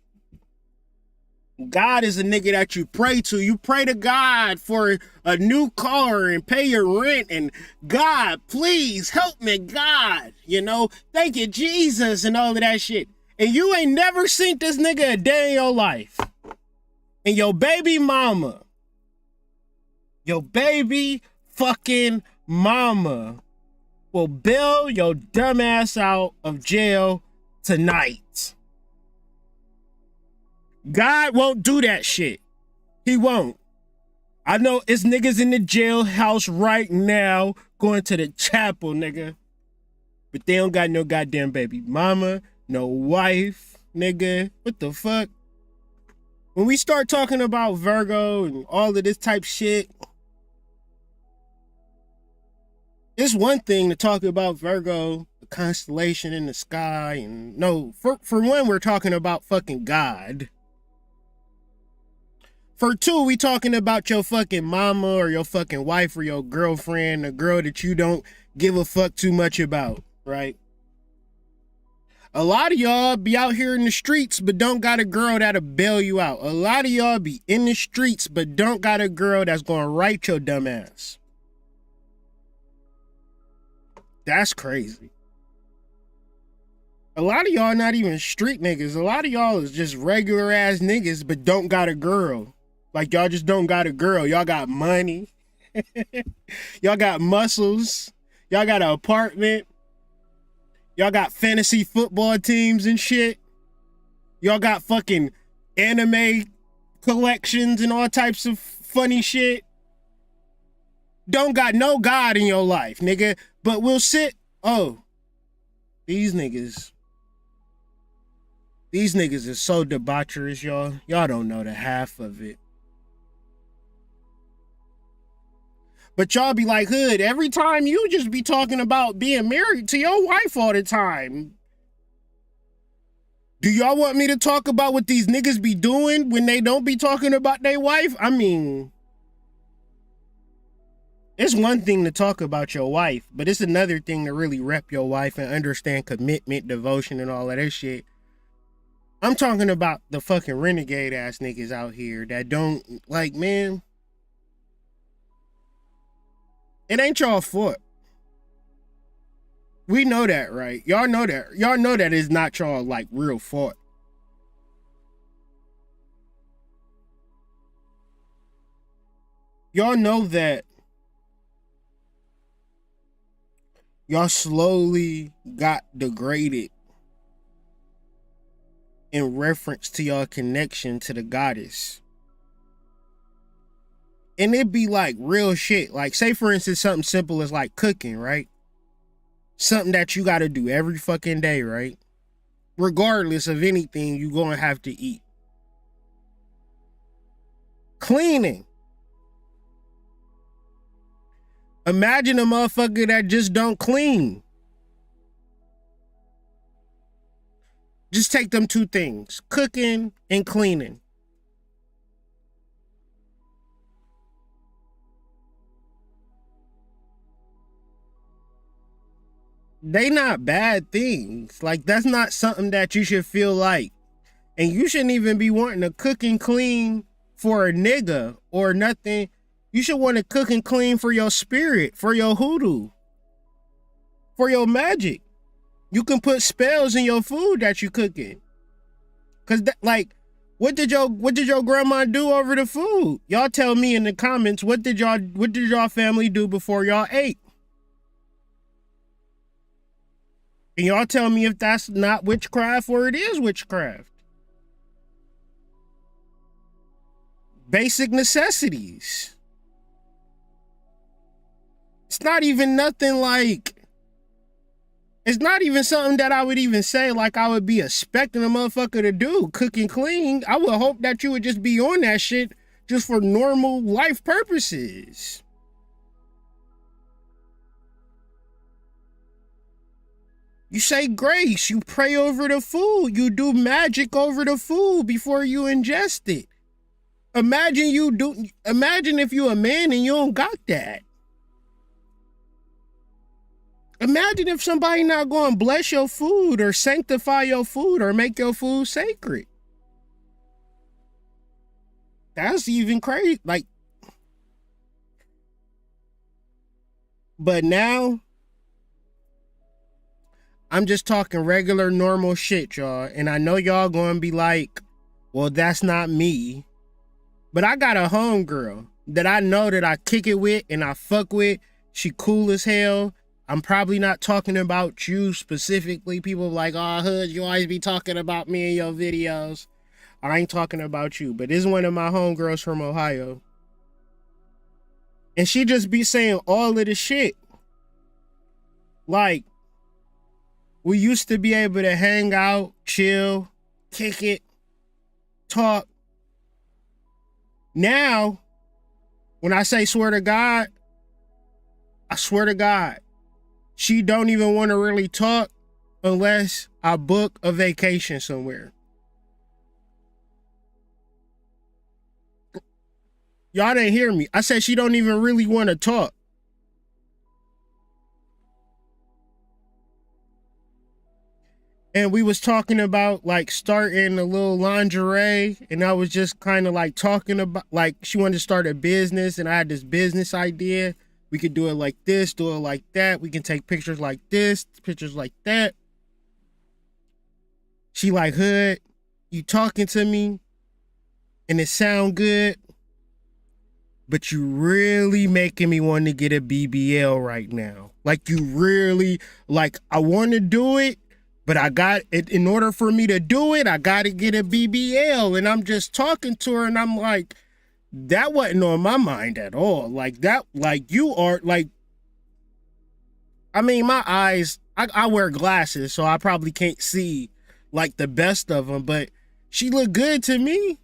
God is a nigga that you pray to. You pray to God for a new car and pay your rent and God, please help me, God. You know, thank you, Jesus, and all of that shit. And you ain't never seen this nigga a day in your life. And your baby mama, your baby fucking mama will bail your dumb ass out of jail tonight. God won't do that shit. He won't. I know it's niggas in the jailhouse right now going to the chapel, nigga. But they don't got no goddamn baby mama, no wife, nigga. What the fuck? When we start talking about Virgo and all of this type shit, it's one thing to talk about Virgo, the constellation in the sky, and no, for one, we're talking about fucking God. For two, we talking about your fucking mama or your fucking wife or your girlfriend, a girl that you don't give a fuck too much about, right? A lot of y'all be out here in the streets, but don't got a girl that'll bail you out. A lot of y'all be in the streets, but don't got a girl that's gonna right your dumb ass. That's crazy. A lot of y'all not even street niggas. A lot of y'all is just regular ass niggas, but don't got a girl. Like y'all just don't got a girl. Y'all got money. Y'all got muscles. Y'all got an apartment. Y'all got fantasy football teams and shit. Y'all got fucking anime collections and all types of funny shit. Don't got no God in your life, nigga. But we'll sit. Oh, these niggas is so debaucherous, y'all. Y'all don't know the half of it. But y'all be like, Hood, every time you just be talking about being married to your wife all the time. Do y'all want me to talk about what these niggas be doing when they don't be talking about their wife? I mean, It's one thing to talk about your wife, but it's another thing to really rep your wife and understand commitment, devotion, and all of that shit. I'm talking about the fucking renegade ass niggas out here that don't, like, man, it ain't y'all fault. We know that, right? Y'all know that. Y'all know that it's not y'all, like, real fault. Y'all know that y'all slowly got degraded in reference to your connection to the goddess. And it'd be like real shit. Like, say for instance, something simple as like cooking, right? Something that you gotta do every fucking day, right? Regardless of anything, you gonna have to eat. Cleaning. Imagine a motherfucker that just don't clean. Just take them two things, cooking and cleaning. They not bad things. Like, that's not something that you should feel like. And you shouldn't even be wanting to cook and clean for a nigga or nothing. You should want to cook and clean for your spirit, for your hoodoo, for your magic. You can put spells in your food that you cooking. Cause that, like, what did your grandma do over the food? Y'all tell me in the comments, what did y'all family do before y'all ate? And y'all tell me if that's not witchcraft or it is witchcraft. Basic necessities. It's not even nothing like, it's not even something that I would even say like I would be expecting a motherfucker to do, cook and clean. I would hope that you would just be on that shit just for normal life purposes. You say grace, you pray over the food, you do magic over the food before you ingest it. Imagine if you a man and you don't got that. Imagine if somebody not going to bless your food or sanctify your food or make your food sacred. That's even crazy. Like, but now, I'm just talking regular, normal shit, y'all. And I know y'all gonna be like, well, that's not me. But I got a homegirl that I know that I kick it with and I fuck with. She cool as hell. I'm probably not talking about you specifically. People like, oh, Hood, you always be talking about me in your videos. I ain't talking about you. But this is one of my homegirls from Ohio. And she just be saying all of the shit. Like, we used to be able to hang out, chill, kick it, talk. Now, when I say swear to God, I swear to God, she don't even want to really talk unless I book a vacation somewhere. Y'all didn't hear me. I said she don't even really want to talk. And we was talking about like starting a little lingerie, and I was just kind of like talking about like she wanted to start a business, and I had this business idea. We could do it like this, do it like that. We can take pictures like this, pictures like that. She like, Hood, you talking to me and it sound good, but you really making me want to get a BBL right now. Like, you really, like, I want to do it, but I got it. In order for me to do it, I got to get a BBL. And I'm just talking to her and I'm like, that wasn't on my mind at all. Like that, like you are like, I mean, my eyes, I wear glasses, so I probably can't see like the best of them, but she looked good to me.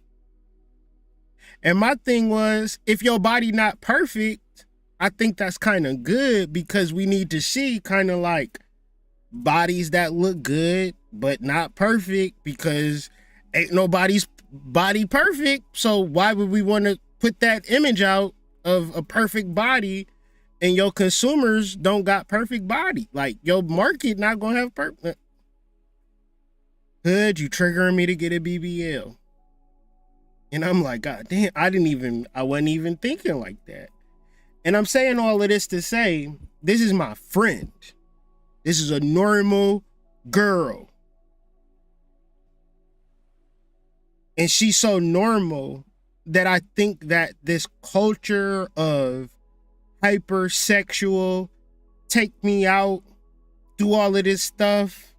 And my thing was, if your body not perfect, I think that's kind of good, because we need to see kind of like bodies that look good, but not perfect, because ain't nobody's body perfect. So why would we want to put that image out of a perfect body and your consumers don't got perfect body. Like your market not gonna have perfect. Hood, you triggering me to get a BBL. And I'm like, God damn, I wasn't even thinking like that. And I'm saying all of this to say, this is my friend. This is a normal girl. And she's so normal that I think that this culture of hypersexual, take me out, do all of this stuff,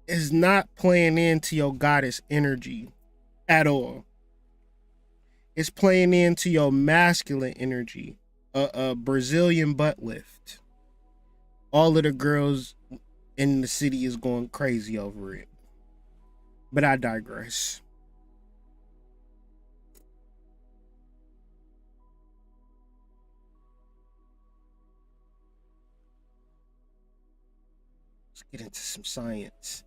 is not playing into your goddess energy at all. It's playing into your masculine energy, a Brazilian butt lift. All of the girls in the city is going crazy over it. But I digress. Let's get into some science.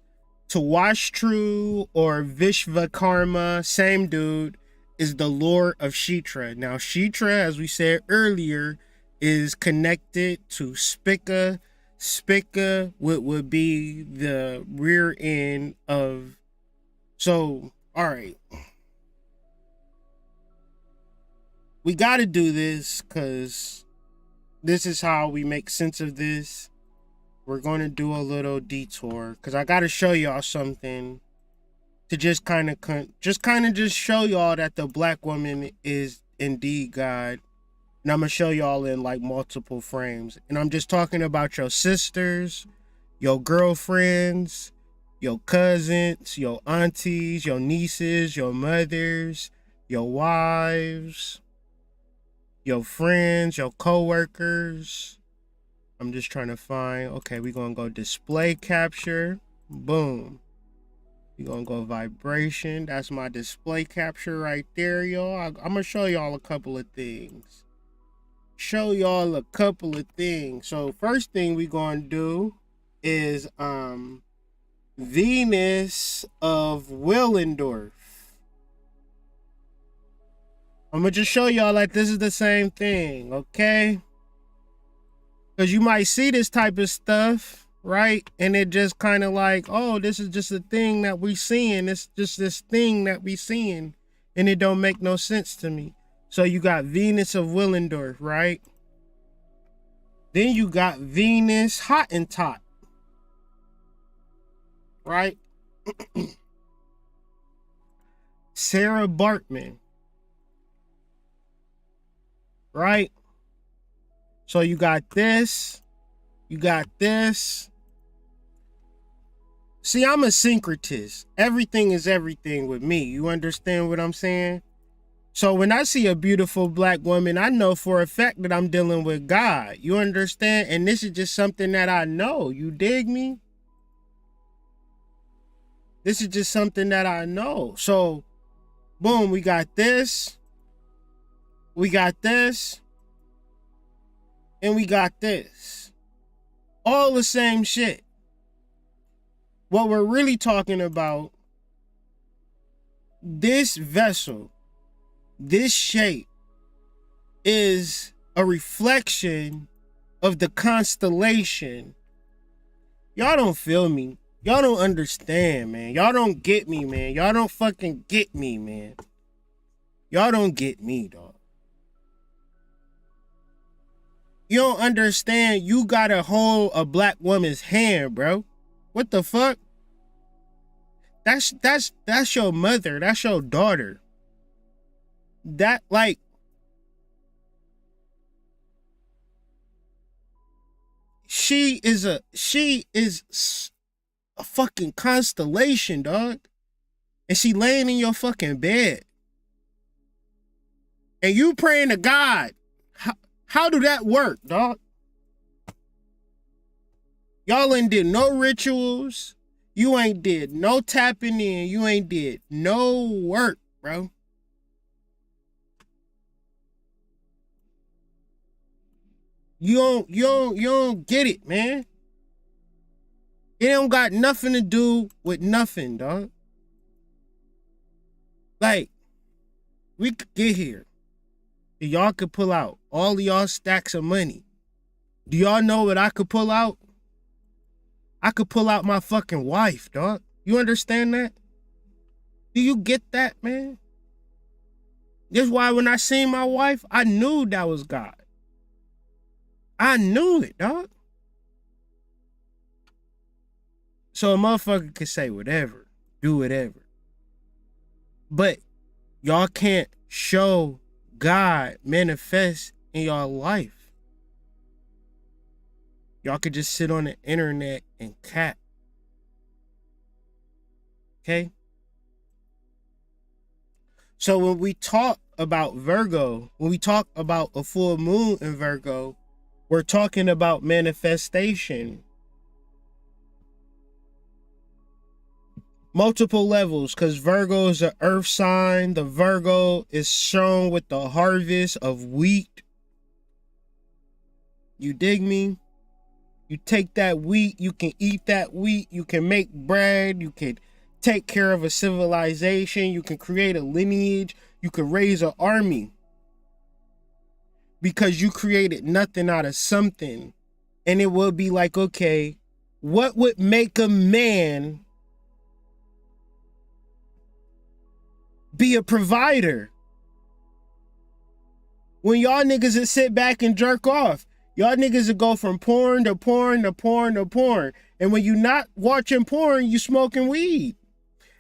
Twastru or Vishvakarma, same dude, is the lord of Chitra. Now, Chitra, as we said earlier, is connected to Spica. Spica would be the rear end of. So, all right. We got to do this because this is how we make sense of this. We're going to do a little detour because I got to show y'all something to just kind of show y'all that the black woman is indeed God. And I'm going to show y'all in like multiple frames. And I'm just talking about your sisters, your girlfriends, your cousins, your aunties, your nieces, your mothers, your wives, your friends, your co-workers. I'm just trying to find, okay, we're going to go display capture. Boom. We're going to go vibration. That's my display capture right there, y'all. I'm going to show y'all a couple of things. So first thing we're going to do is Venus of Willendorf. I'm going to just show y'all like this is the same thing, okay? Because you might see this type of stuff, right? And it just kind of like, oh, this is just a thing that we seeing. It's just this thing that we seeing. And it don't make no sense to me. So you got Venus of Willendorf, right? Then you got Venus Hottentot, right? Sarah Bartman, right? So you got this. You got this. See, I'm a syncretist. Everything is everything with me. You understand what I'm saying? So when I see a beautiful black woman, I know for a fact that I'm dealing with God. You understand? And this is just something that I know. You dig me? This is just something that I know. So, boom, we got this. We got this. And we got this. All the same shit. What we're really talking about, this vessel, this shape, is a reflection of the constellation. Y'all don't feel me. Y'all don't understand, man. Y'all don't get me, man. Y'all don't fucking get me, man. Y'all don't get me, dog. You don't understand. You gotta hold a black woman's hand, bro. What the fuck? That's your mother. That's your daughter. That, like, she is a fucking constellation, dog. And she laying in your fucking bed. And you praying to God. How do that work, dog? Y'all ain't did no rituals. You ain't did no tapping in. You ain't did no work, bro. You don't get it, man. It don't got nothing to do with nothing, dog. Like, we could get here. if y'all could pull out all of y'all stacks of money, do y'all know what I could pull out? I could pull out my fucking wife, dog. You understand that? Do you get that, man? That's why when I seen my wife, I knew that was God. I knew it, dog. So a motherfucker could say whatever, do whatever. But y'all can't show God manifest in y'all life. Y'all could just sit on the internet and cap. Okay? So when we talk about Virgo, when we talk about a full moon in Virgo, we're talking about manifestation. Multiple levels, because Virgo is an earth sign. The Virgo is shown with the harvest of wheat. You dig me? You take that wheat, you can eat that wheat, you can make bread, you can take care of a civilization, you can create a lineage, you can raise an army. Because you created nothing out of something. And it will be like, okay, what would make a man be a provider? When y'all niggas that sit back and jerk off, y'all niggas that go from porn to porn to porn to porn. And when you not watching porn, you smoking weed.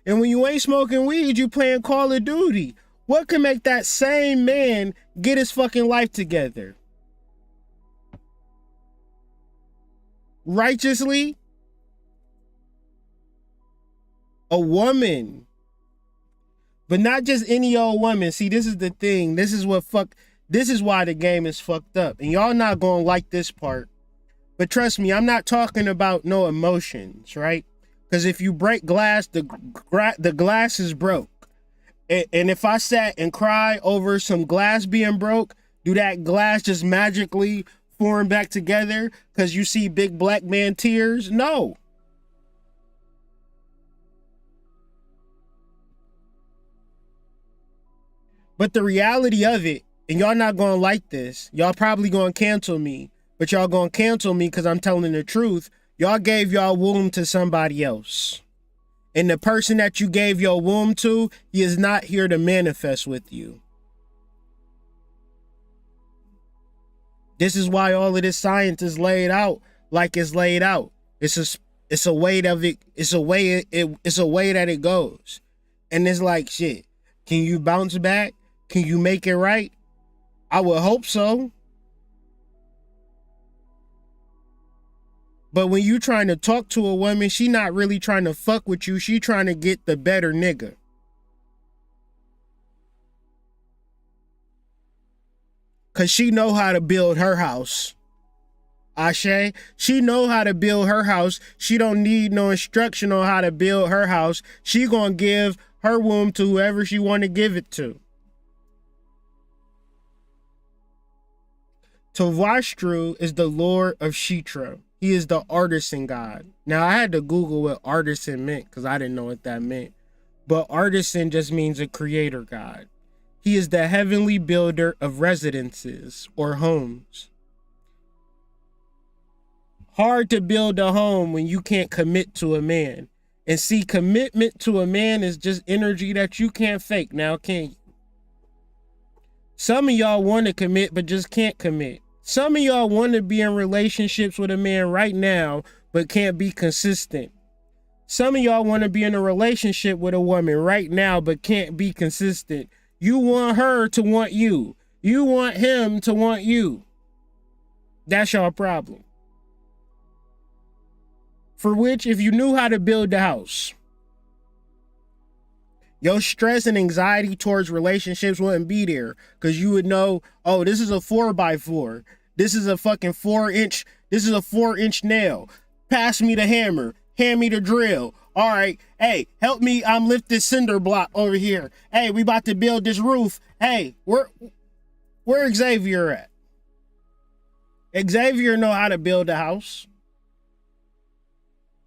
And when you ain't smoking weed, you playing Call of Duty. What can make that same man get his fucking life together? Righteously? A woman. But not just any old woman. See, this is the thing. This is why the game is fucked up. And y'all not gonna like this part. But trust me, I'm not talking about no emotions, right? Because if you break glass, the glass is broke. And if I sat and cry over some glass being broke, do that glass just magically form back together because you see big black man tears? No. But the reality of it, and y'all not gonna like this, y'all probably gonna cancel me, but y'all gonna cancel me because I'm telling the truth. Y'all gave y'all womb to somebody else. And the person that you gave your womb to, he is not here to manifest with you. This is why all of this science is laid out like it's laid out. It's a way of it. It's a way that it goes. And it's like, shit, can you bounce back? Can you make it right? I would hope so. But when you trying to talk to a woman, she not really trying to fuck with you. She trying to get the better nigga. Cause she know how to build her house. Ashe, she know how to build her house. She don't need no instruction on how to build her house. She gonna give her womb to whoever she want to give it to. Twastru is the lord of Chitra. He is the artisan god. Now, I had to Google what artisan meant because I didn't know what that meant. But artisan just means a creator god. He is the heavenly builder of residences or homes. Hard to build a home when you can't commit to a man. And see, commitment to a man is just energy that you can't fake now, can you? Some of y'all want to commit but just can't commit. Some of y'all want to be in relationships with a man right now, but can't be consistent. Some of y'all want to be in a relationship with a woman right now, but can't be consistent. You want her to want you. You want him to want you. That's your problem. For which, if you knew how to build the house, your stress and anxiety towards relationships wouldn't be there because you would know, oh, this is a 4x4. This is a fucking 4-inch. This is a 4-inch nail. Pass me the hammer. Hand me the drill. All right. Hey, help me. I'm lift this cinder block over here. Hey, we about to build this roof. Hey, where Xavier at? Xavier know how to build a house.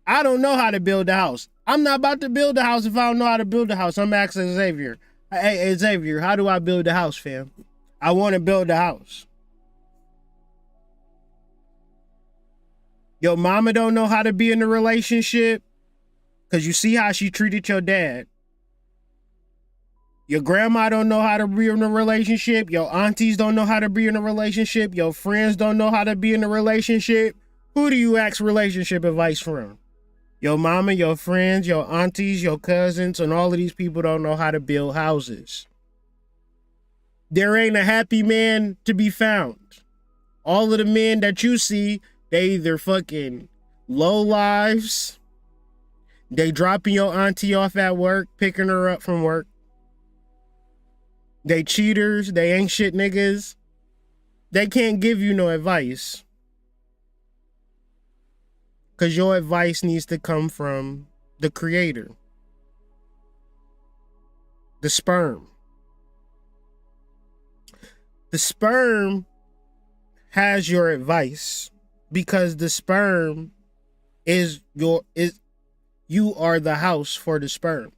I don't know how to build a house. I'm not about to build a house if I don't know how to build a house. I'm asking Xavier. Hey, Xavier, how do I build a house, fam? I want to build a house. Your mama don't know how to be in a relationship because you see how she treated your dad. Your grandma don't know how to be in a relationship. Your aunties don't know how to be in a relationship. Your friends don't know how to be in a relationship. Who do you ask relationship advice from? Your mama, your friends, your aunties, your cousins, and all of these people don't know how to build houses. There ain't a happy man to be found. All of the men that you see, they either fucking low lives, they dropping your auntie off at work, picking her up from work. They cheaters, they ain't shit niggas. They can't give you no advice. Because your advice needs to come from the creator. The sperm. The sperm has your advice because the sperm you are the house for the sperm.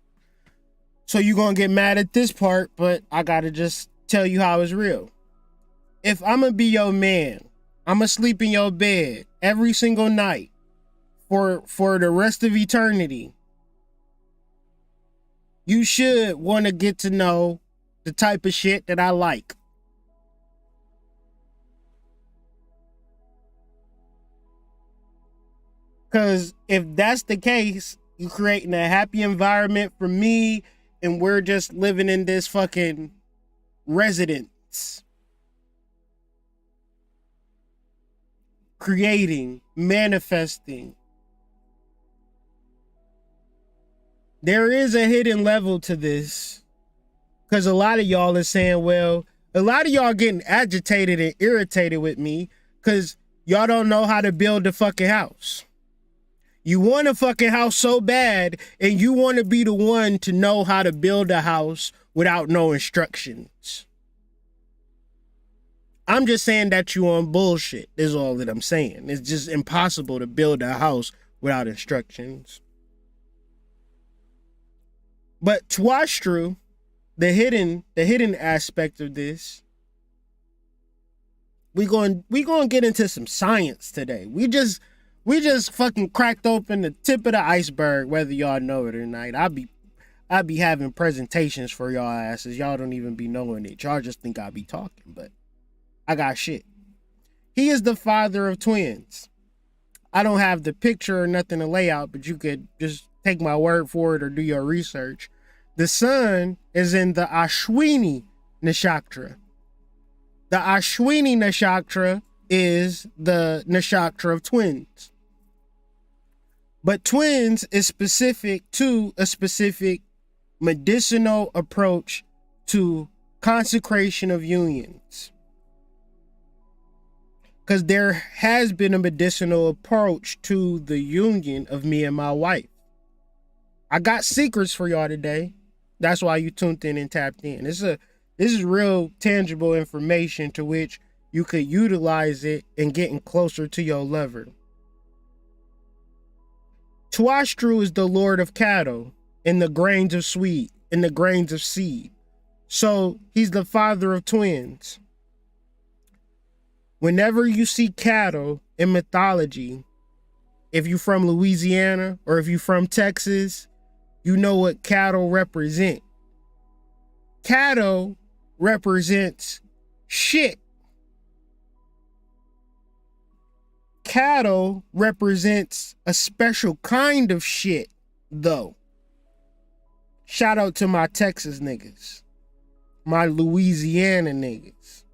So you're going to get mad at this part, but I got to just tell you how it's real. If I'm going to be your man, I'm going to sleep in your bed every single night for the rest of eternity. You should want to get to know the type of shit that I like. Because if that's the case, you're creating a happy environment for me, and we're just living in this fucking residence. Creating, manifesting. There is a hidden level to this. Because a lot of y'all are saying, well, a lot of y'all getting agitated and irritated with me because y'all don't know how to build a fucking house. You want a fucking house so bad, and you want to be the one to know how to build a house without no instructions. I'm just saying that you on bullshit, is all that I'm saying. It's just impossible to build a house without instructions. But Twastru, the hidden aspect of this, we going to get into some science today. We just fucking cracked open the tip of the iceberg, whether y'all know it or not. I be having presentations for y'all asses. Y'all don't even be knowing it. Y'all just think I be talking, but I got shit. He is the father of twins. I don't have the picture or nothing to lay out, but you could just take my word for it or do your research. The sun is in the Ashwini Nakshatra. The Ashwini Nakshatra is the Nakshatra of twins. But twins is specific to a specific medicinal approach to consecration of unions. Because there has been a medicinal approach to the union of me and my wife. I got secrets for y'all today. That's why you tuned in and tapped in. This is real tangible information to which you could utilize it in getting closer to your lover. Twastru is the lord of cattle and the grains of sweet and the grains of seed. So he's the father of twins. Whenever you see cattle in mythology, if you're from Louisiana or if you're from Texas, you know what cattle represent. Cattle represents shit. Cattle represents a special kind of shit, though. Shout out to my Texas niggas, my Louisiana niggas,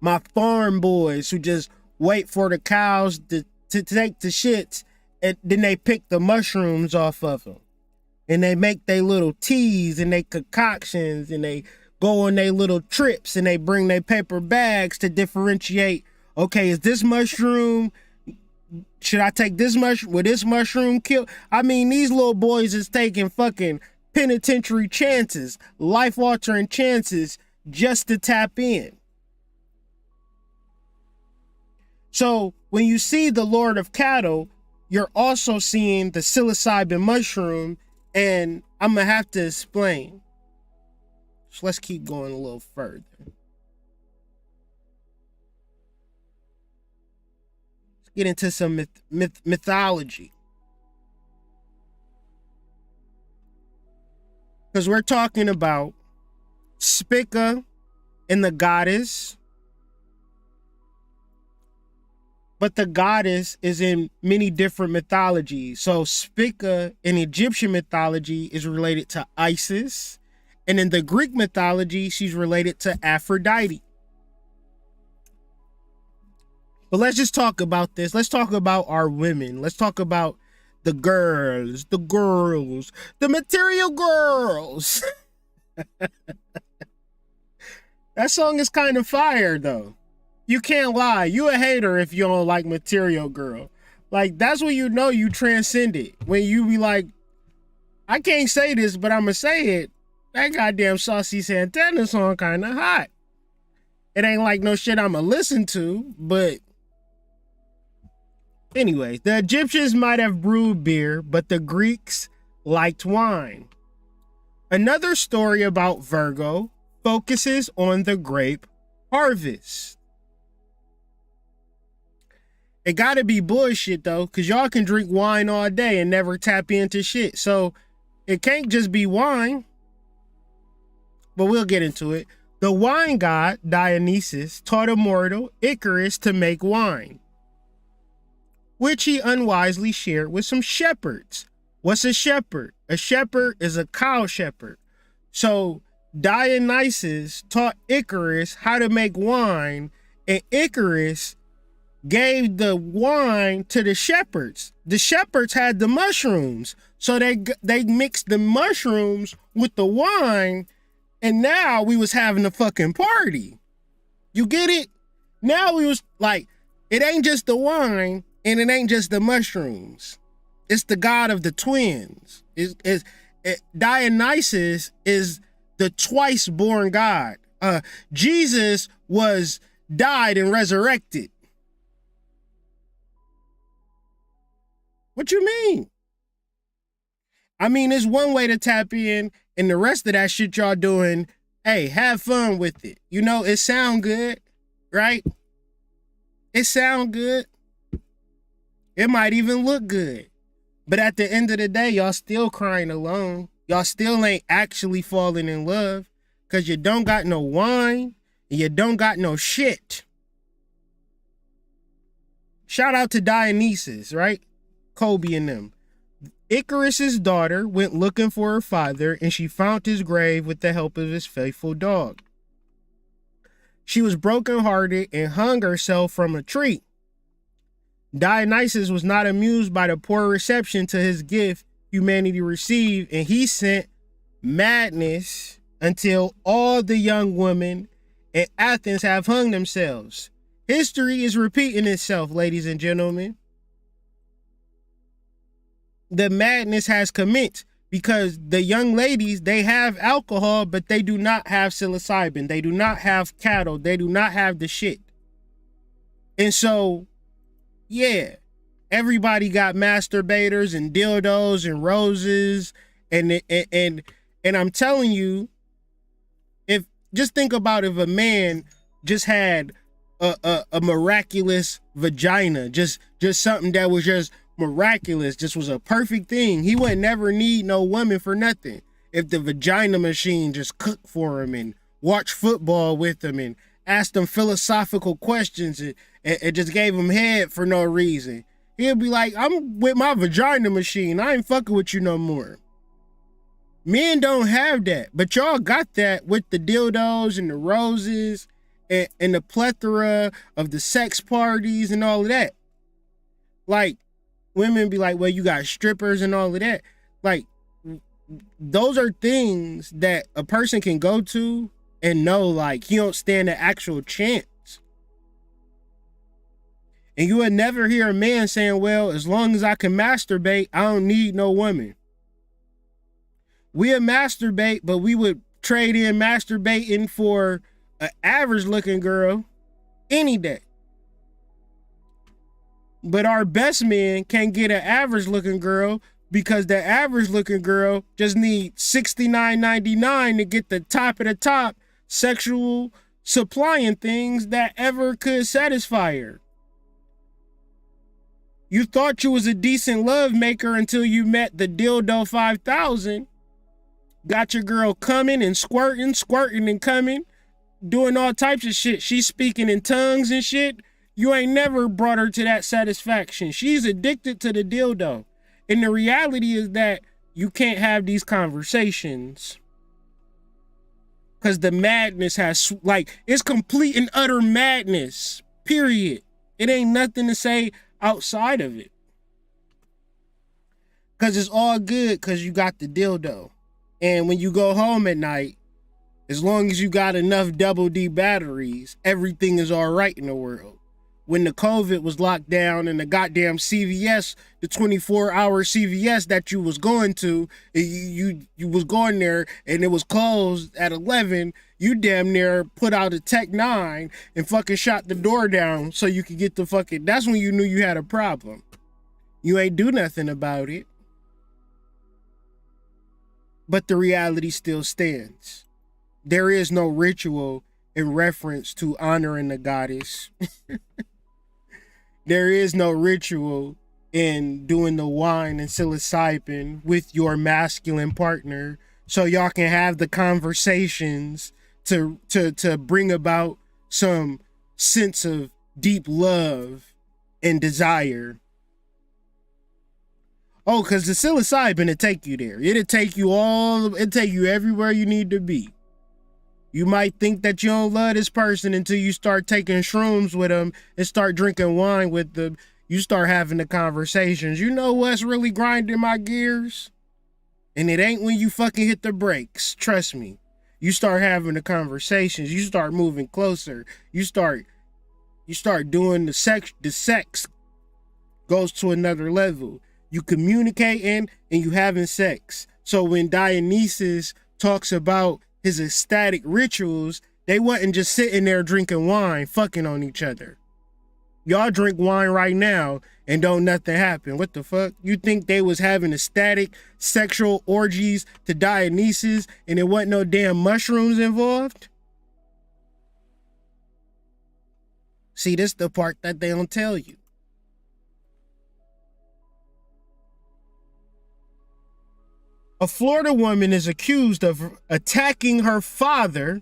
my farm boys who just wait for the cows to take the shits, and then they pick the mushrooms off of them. And they make their little teas and they concoctions, and they go on their little trips, and they bring their paper bags to differentiate. Okay, is this mushroom, should I take this mushroom? Will this mushroom kill? I mean, these little boys is taking fucking penitentiary chances, life-altering chances just to tap in. So when you see the Lord of Cattle, you're also seeing the psilocybin mushroom, and I'm going to have to explain. So let's keep going a little further. Let's get into some mythology. Because we're talking about Spica and the goddess. But the goddess is in many different mythologies. So Spica in Egyptian mythology is related to Isis. And in the Greek mythology, she's related to Aphrodite. But let's just talk about this. Let's talk about our women. Let's talk about the girls, the material girls. That song is kind of fire, though. You can't lie. You a hater if you don't like Material Girl. Like, that's when you know you transcend it. When you be like, I can't say this, but I'm going to say it. That goddamn Saucy Santana song kind of hot. It ain't like no shit I'm going to listen to, but anyway, the Egyptians might have brewed beer, but the Greeks liked wine. Another story about Virgo focuses on the grape harvest. It gotta be bullshit though, because y'all can drink wine all day and never tap into shit. So it can't just be wine. But we'll get into it. The wine god, Dionysus, taught immortal Icarus to make wine, which he unwisely shared with some shepherds. What's a shepherd? A shepherd is a cow shepherd. So Dionysus taught Icarus how to make wine, and Icarus gave the wine to the shepherds. The shepherds had the mushrooms, so they mixed the mushrooms with the wine, and now we was having a fucking party. You get it? Now we was like, it ain't just the wine, and it ain't just the mushrooms. It's the god of the twins. Dionysus is the twice born god. Jesus died and resurrected. What you mean? I mean, it's one way to tap in, and the rest of that shit y'all doing, hey, have fun with it. You know, it sound good, right? It sound good. It might even look good. But at the end of the day, y'all still crying alone. Y'all still ain't actually falling in love because you don't got no wine and you don't got no shit. Shout out to Dionysus, right? Kobe and them. Icarus's daughter went looking for her father, and she found his grave with the help of his faithful dog. She was brokenhearted and hung herself from a tree. Dionysus was not amused by the poor reception to his gift humanity received, and he sent madness until all the young women in Athens have hung themselves. History is repeating itself, ladies and gentlemen. The madness has commenced because the young ladies, they have alcohol, but they do not have psilocybin. They do not have cattle. They do not have the shit. And so, yeah, everybody got masturbators and dildos and roses. And I'm telling you, just think about if a man just had a miraculous vagina, just something that was just miraculous, just was a perfect thing. He would never need no woman for nothing. If the vagina machine just cooked for him and watched football with him and asked him philosophical questions and just gave him head for no reason, he'd be like, I'm with my vagina machine. I ain't fucking with you no more. Men don't have that, but y'all got that with the dildos and the roses and the plethora of the sex parties and all of that. Like, women be like, well, you got strippers and all of that. Like, those are things that a person can go to and know, like, he don't stand an actual chance. And you would never hear a man saying, well, as long as I can masturbate, I don't need no woman. We'd masturbate, but we would trade in masturbating for an average looking girl any day. But our best men can't get an average looking girl, because the average looking girl just needs $69.99 to get the top of the top sexual supplying things that ever could satisfy her. You thought you was a decent love maker until you met the Dildo 5000. Got your girl coming and squirting and coming, doing all types of shit. She's speaking in tongues and shit. You ain't never brought her to that satisfaction. She's addicted to the dildo. And the reality is that you can't have these conversations. Because the madness has, like, it's complete and utter madness. Period. It ain't nothing to say outside of it. Because it's all good because you got the dildo. And when you go home at night, as long as you got enough double D batteries, everything is all right in the world. When the COVID was locked down and the goddamn CVS, the 24-hour CVS that you was going to, you was going there and it was closed at 11, you damn near put out a Tech 9 and fucking shot the door down so you could get the fucking, that's when you knew you had a problem. You ain't do nothing about it. But the reality still stands. There is no ritual in reference to honoring the goddess. There is no ritual in doing the wine and psilocybin with your masculine partner so y'all can have the conversations to bring about some sense of deep love and desire. Oh, because the psilocybin will take you there. It'll take you everywhere you need to be. You might think that you don't love this person until you start taking shrooms with them and start drinking wine with them. You start having the conversations. You know what's really grinding my gears? And it ain't when you fucking hit the brakes. Trust me. You start having the conversations. You start moving closer. You start doing the sex. The sex goes to another level. You communicating and you having sex. So when Dionysus talks about his ecstatic rituals, they wasn't just sitting there drinking wine, fucking on each other. Y'all drink wine right now and don't nothing happen. What the fuck? You think they was having ecstatic sexual orgies to Dionysus and there wasn't no damn mushrooms involved? See, this the part that they don't tell you. A Florida woman is accused of attacking her father.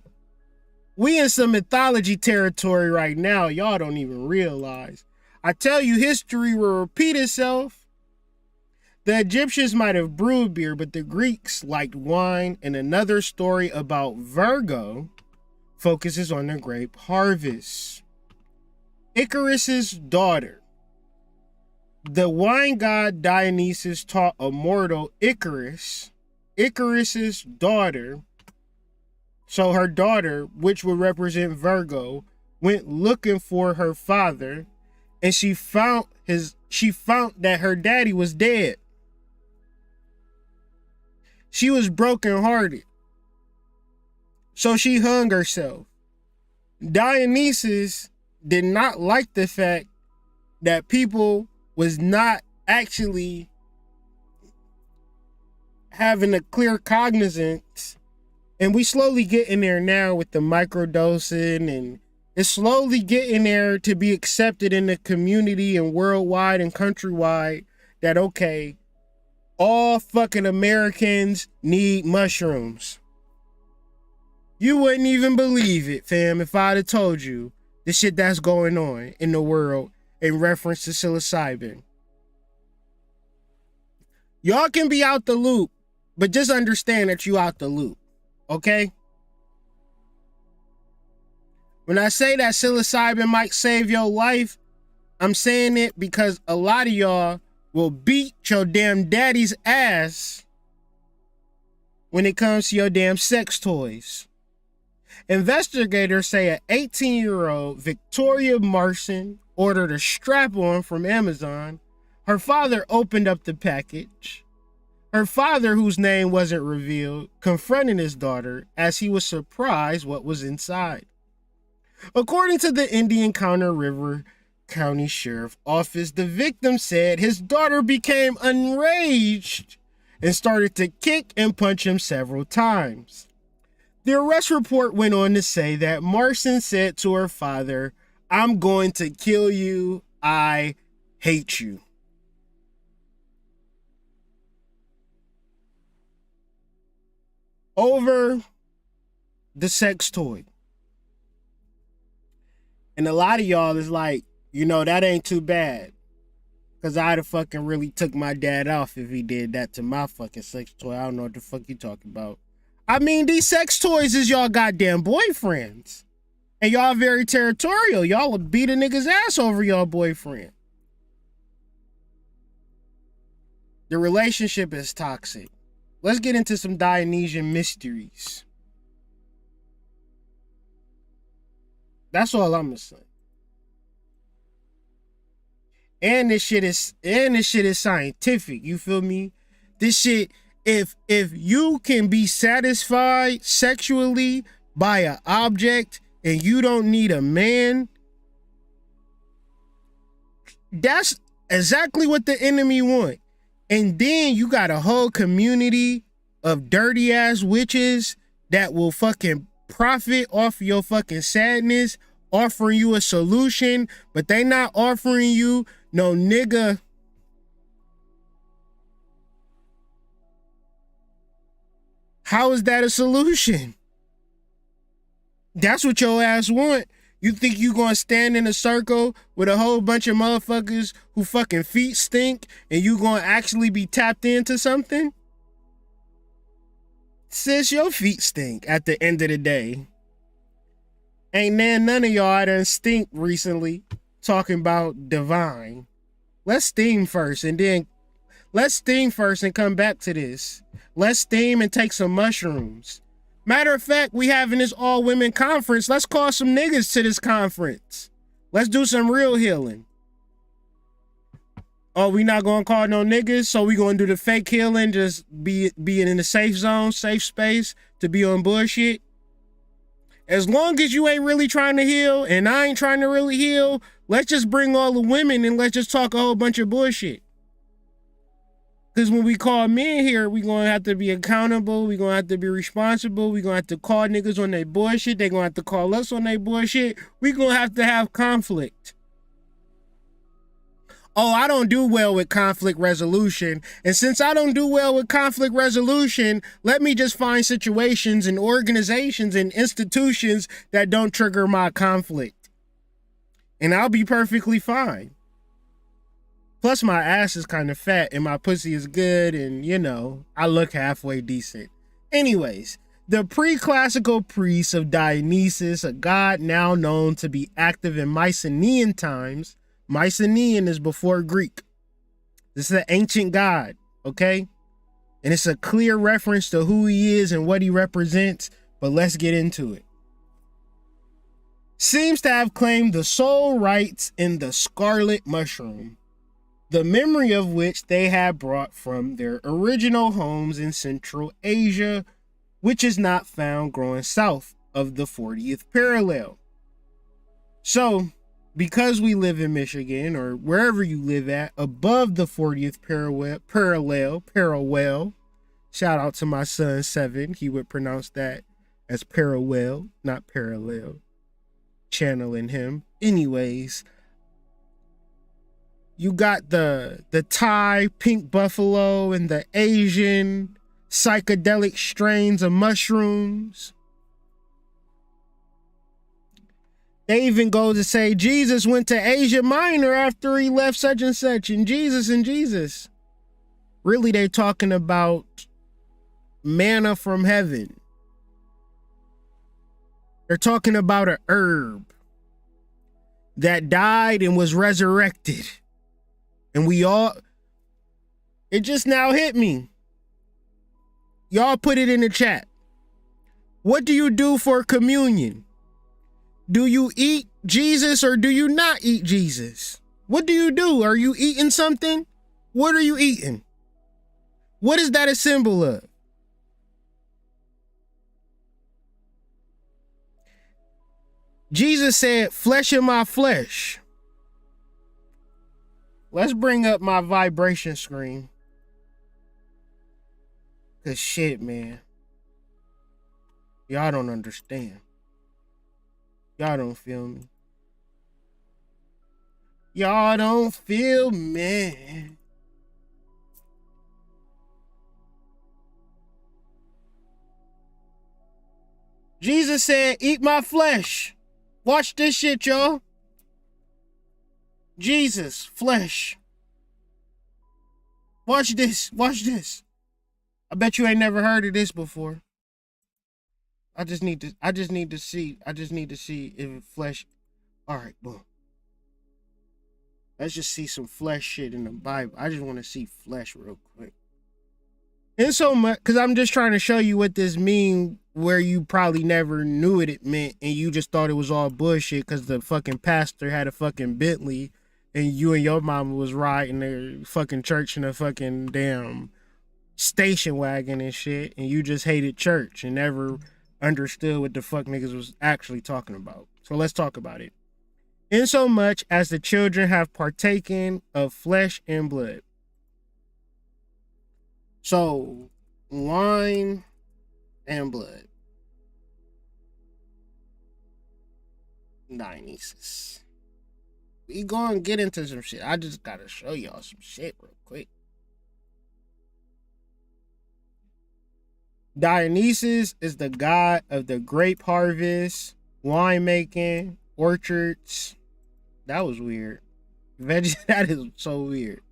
We in some mythology territory right now. Y'all don't even realize. I tell you, history will repeat itself. The Egyptians might have brewed beer, but the Greeks liked wine. And another story about Virgo focuses on the grape harvest. Icarus's daughter. The wine god Dionysus taught a mortal Icarus's daughter, so her daughter, which would represent Virgo, went looking for her father, and she found that her daddy was dead. She was brokenhearted, so she hung herself. Dionysus did not like the fact that people was not actually having a clear cognizance, and we slowly getting there now with the microdosing, and it's slowly getting there to be accepted in the community and worldwide and countrywide that, okay, all fucking Americans need mushrooms. You wouldn't even believe it, fam, if I'd have told you the shit that's going on in the world in reference to psilocybin. Y'all can be out the loop, but just understand that you out the loop, okay? When I say that psilocybin might save your life, I'm saying it because a lot of y'all will beat your damn daddy's ass when it comes to your damn sex toys. Investigators say an 18-year-old Victoria Marson ordered a strap-on from Amazon. Her father opened up the package. Her father, whose name wasn't revealed, confronted his daughter as he was surprised what was inside. According to the Indian Counter River County Sheriff Office, the victim said his daughter became enraged and started to kick and punch him several times. The arrest report went on to say that Marson said to her father, "I'm going to kill you. I hate you." Over the sex toy. And a lot of y'all is like, that ain't too bad. Because I'd have fucking really took my dad off if he did that to my fucking sex toy. I don't know what the fuck you talking about. I mean, these sex toys is y'all goddamn boyfriends. And y'all very territorial. Y'all will beat a nigga's ass over y'all boyfriend. The relationship is toxic. Let's get into some Dionysian mysteries. That's all I'm gonna say. And this shit is scientific. You feel me? This shit, if you can be satisfied sexually by an object and you don't need a man, that's exactly what the enemy want. And then you got a whole community of dirty ass witches that will fucking profit off your fucking sadness, offering you a solution, but they not offering you no nigga. How is that a solution? That's what your ass want. You think you gonna stand in a circle with a whole bunch of motherfuckers who fucking feet stink and you gonna actually be tapped into something? Sis, your feet stink at the end of the day. Ain't none of y'all done stink recently talking about divine. Let's steam first and come back to this. Let's steam and take some mushrooms. Matter of fact, we having this all women conference. Let's call some niggas to this conference. Let's do some real healing. Oh, we not gonna call no niggas, so we gonna do the fake healing, just being in the safe zone, safe space to be on bullshit. As long as you ain't really trying to heal and I ain't trying to really heal, let's just bring all the women and let's just talk a whole bunch of bullshit. Because when we call men here, we going to have to be accountable. We going to have to be responsible. We going to have to call niggas on their bullshit. They going to have to call us on their bullshit. We going to have conflict. Oh, I don't do well with conflict resolution. And since I don't do well with conflict resolution, let me just find situations and organizations and institutions that don't trigger my conflict. And I'll be perfectly fine. Plus, my ass is kind of fat and my pussy is good and, I look halfway decent. Anyways, the pre-classical priests of Dionysus, a god now known to be active in Mycenaean times. Mycenaean is before Greek. This is an ancient god, okay? And it's a clear reference to who he is and what he represents, but let's get into it. Seems to have claimed the sole rights in the scarlet mushroom, the memory of which they had brought from their original homes in Central Asia, which is not found growing south of the 40th parallel. So, because we live in Michigan, or wherever you live at, above the 40th parallel, shout out to my son, 7, he would pronounce that as parallel, not parallel, channeling him. Anyways, you got the Thai pink buffalo and the Asian psychedelic strains of mushrooms. They even go to say Jesus went to Asia Minor after he left such and such, and Jesus. Really, they're talking about manna from heaven. They're talking about a herb that died and was resurrected. And it just now hit me. Y'all put it in the chat. What do you do for communion? Do you eat Jesus or do you not eat Jesus? What do you do? Are you eating something? What are you eating? What is that a symbol of? Jesus said, flesh in my flesh. Let's bring up my vibration screen. Cause shit, man. Y'all don't understand. Y'all don't feel me. Y'all don't feel me. Jesus said, eat my flesh. Watch this shit, y'all. Jesus, flesh. Watch this. Watch this. I bet you ain't never heard of this before. I just need to see if flesh. All right, boom. Let's just see some flesh shit in the Bible. I just want to see flesh real quick. And so much, because I'm just trying to show you what this mean, where you probably never knew what it meant, and you just thought it was all bullshit because the fucking pastor had a fucking Bentley, and you and your mama was riding the fucking church in a fucking damn station wagon and shit, and you just hated church and never understood what the fuck niggas was actually talking about. So let's talk about it. In so much as the children have partaken of flesh and blood. So, wine and blood. Dionysus. We gonna get into some shit. I just gotta show y'all some shit real quick. Dionysus is the god of the grape harvest, winemaking, orchards. That was weird. That is so weird.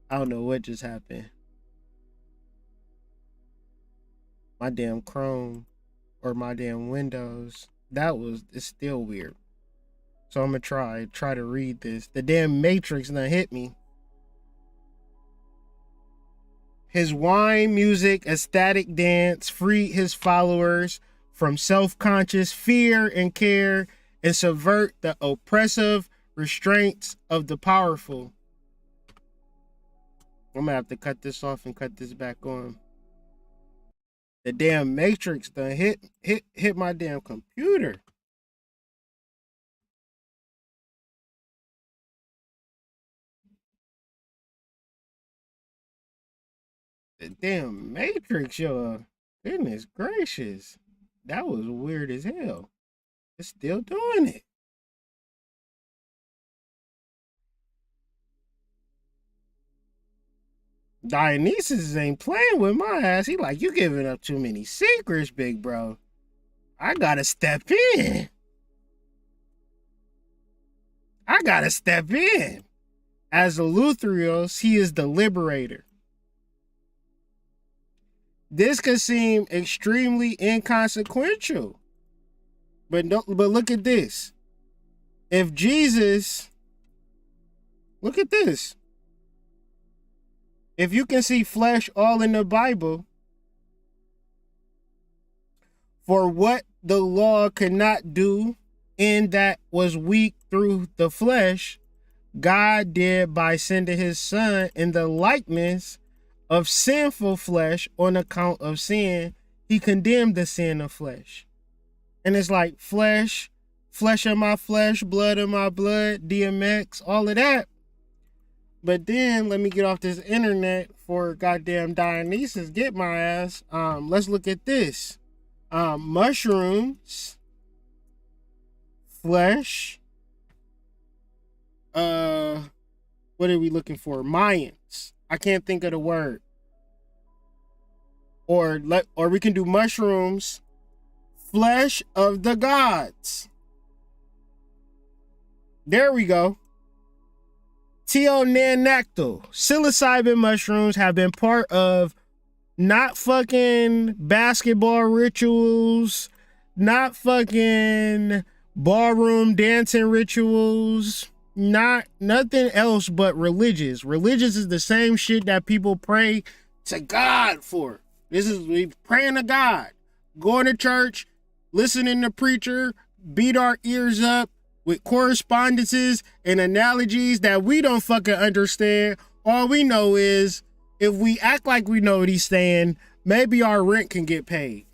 I don't know what just happened. My damn Chrome or my damn Windows. It's still weird. So I'm gonna try to read this. The damn Matrix done hit me. His wine, music, ecstatic dance freed his followers from self-conscious fear and care and subvert the oppressive restraints of the powerful. I'm gonna have to cut this off and cut this back on. The damn Matrix done hit my damn computer. The damn Matrix, yo. Goodness gracious. That was weird as hell. It's still doing it. Dionysus ain't playing with my ass. He like, you giving up too many secrets, big bro. I gotta step in. As Eleutherios, he is the liberator. This could seem extremely inconsequential. But look at this. If Jesus, look at this. If you can see flesh all in the Bible, for what the law could not do in that was weak through the flesh, God did by sending his son in the likeness of sinful flesh on account of sin. He condemned the sin of flesh. And it's like flesh of my flesh, blood of my blood, DMX, all of that. But then let me get off this internet for goddamn Dionysus. Get my ass. Let's look at this. Mushrooms, flesh. What are we looking for? Mayans. I can't think of the word. Or we can do mushrooms, flesh of the gods. There we go. Teonanactal. Psilocybin mushrooms have been part of not fucking basketball rituals, not fucking ballroom dancing rituals, not nothing else but religious. Religious is the same shit that people pray to God for. This is we praying to God, going to church, listening to preacher, beat our ears up with correspondences and analogies that we don't fucking understand. All we know is if we act like we know what he's saying, maybe our rent can get paid.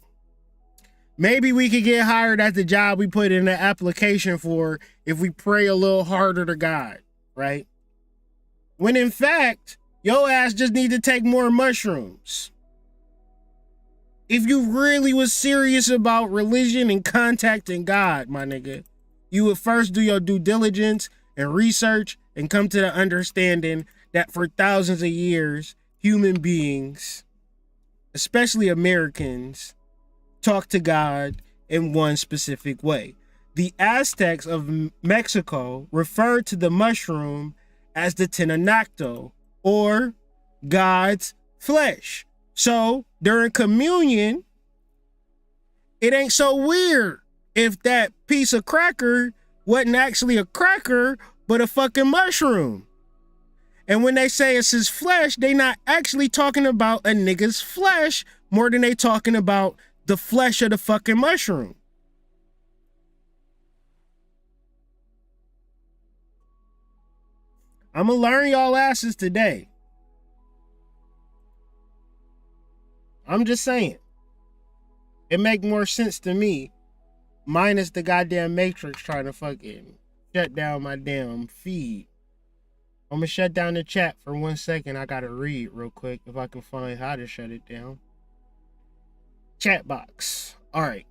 Maybe we could get hired at the job we put in the application for if we pray a little harder to God, right? When in fact, your ass just need to take more mushrooms. If you really was serious about religion and contacting God, my nigga, you would first do your due diligence and research and come to the understanding that for thousands of years, human beings, especially Americans, talk to God in one specific way. The Aztecs of Mexico referred to the mushroom as the Tinanacto, or God's flesh. So during communion, it ain't so weird if that piece of cracker wasn't actually a cracker, but a fucking mushroom. And when they say it's his flesh, they not actually talking about a nigga's flesh more than they talking about the flesh of the fucking mushroom. I'm gonna learn y'all asses today. I'm just saying. It make more sense to me, minus the goddamn Matrix trying to fucking shut down my damn feed. I'm gonna shut down the chat for 1 second. I gotta read real quick if I can find how to shut it down. Chat box. All right.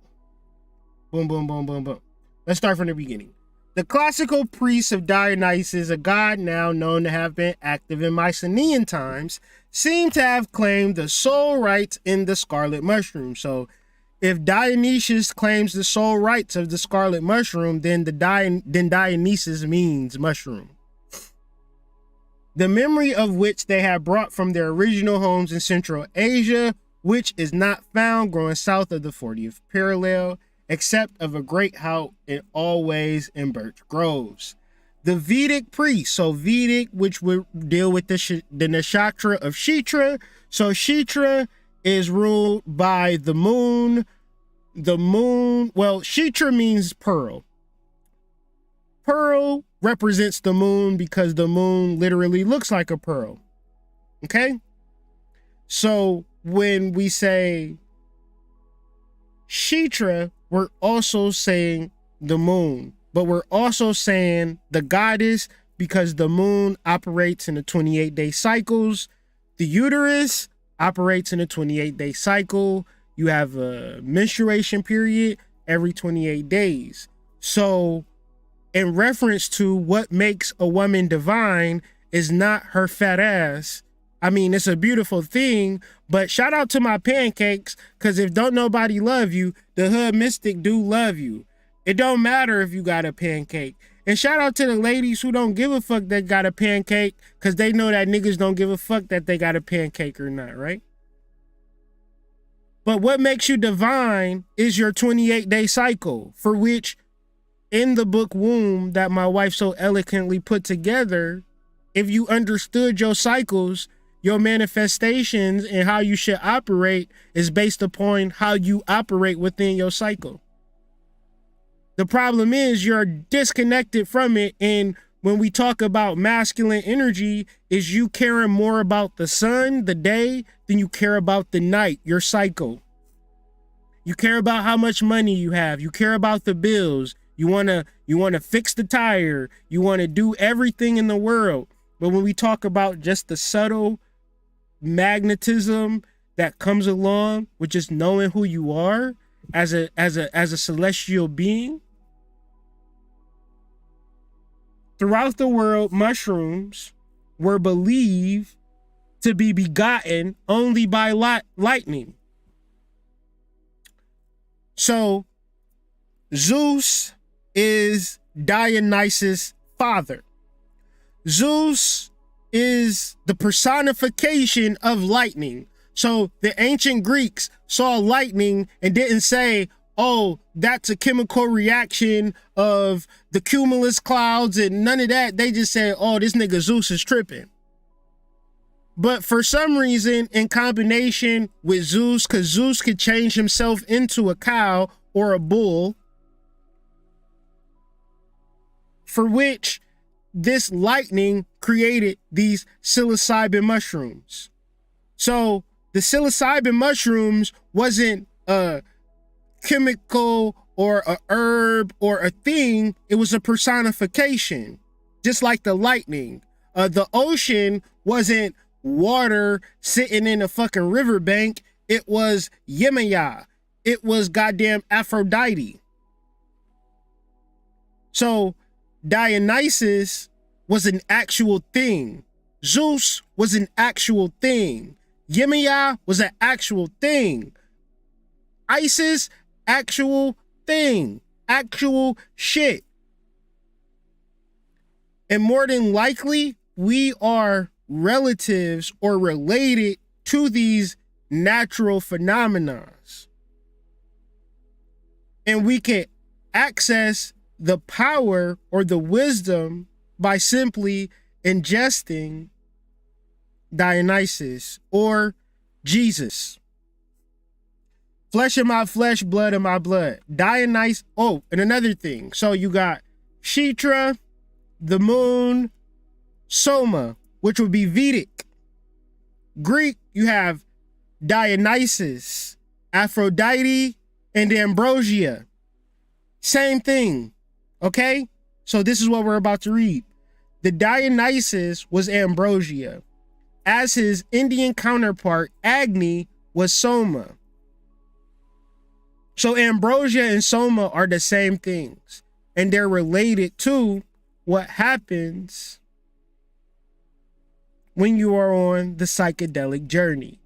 Boom, boom, boom, boom, boom. Let's start from the beginning. The classical priests of Dionysus, a god now known to have been active in Mycenaean times, seem to have claimed the sole rights in the scarlet mushroom. So if Dionysus claims the sole rights of the scarlet mushroom, then Dionysus means mushroom. The memory of which they had brought from their original homes in Central Asia, which is not found growing south of the 40th parallel, except of a great house in all ways in birch groves. The Vedic priests, so Vedic, which would deal with the nakshatra of Chitra. So Chitra is ruled by the moon. The moon, well, Chitra means pearl. Pearl represents the moon because the moon literally looks like a pearl. Okay? So when we say Chitra, we're also saying the moon, but we're also saying the goddess because the moon operates in the 28-day cycles. The uterus operates in a 28-day cycle. You have a menstruation period every 28 days. So in reference to what makes a woman divine is not her fat ass. I mean, it's a beautiful thing, but shout out to my pancakes, because if don't nobody love you, the hood mystic do love you. It don't matter if you got a pancake. And shout out to the ladies who don't give a fuck that got a pancake, because they know that niggas don't give a fuck that they got a pancake or not, right? But what makes you divine is your 28-day cycle, for which in the book Womb that my wife so eloquently put together, if you understood your cycles, your manifestations and how you should operate is based upon how you operate within your cycle. The problem is you're disconnected from it. And when we talk about masculine energy, is you caring more about the sun, the day, than you care about the night, your cycle. You care about how much money you have. You care about the bills. You want to fix the tire. You want to do everything in the world. But when we talk about just the subtle magnetism that comes along with just knowing who you are as a celestial being, throughout the world, mushrooms were believed to be begotten only by lightning. So Zeus is Dionysus' father. Zeus is the personification of lightning. So the ancient Greeks saw lightning and didn't say, oh, that's a chemical reaction of the cumulus clouds and none of that. They just said, oh, this nigga Zeus is tripping. But for some reason, in combination with Zeus, because Zeus could change himself into a cow or a bull, for which this lightning created these psilocybin mushrooms. So the psilocybin mushrooms wasn't a chemical or a herb or a thing. It was a personification, just like the lightning. The ocean wasn't water sitting in a fucking riverbank. It was Yemaya. It was goddamn Aphrodite. So Dionysus was an actual thing. Zeus was an actual thing. Yemaya was an actual thing. Isis, actual thing. Actual shit. And more than likely, we are relatives or related to these natural phenomena. And we can access the power or the wisdom by simply ingesting Dionysus or Jesus. Flesh of my flesh, blood of my blood. Dionysus. Oh, and another thing. So you got Chitra, the moon, Soma, which would be Vedic. Greek, you have Dionysus, Aphrodite, and Ambrosia. Same thing. Okay? So this is what we're about to read. The Dionysus was Ambrosia, as his Indian counterpart, Agni, was Soma. So Ambrosia and Soma are the same things, and they're related to what happens when you are on the psychedelic journey.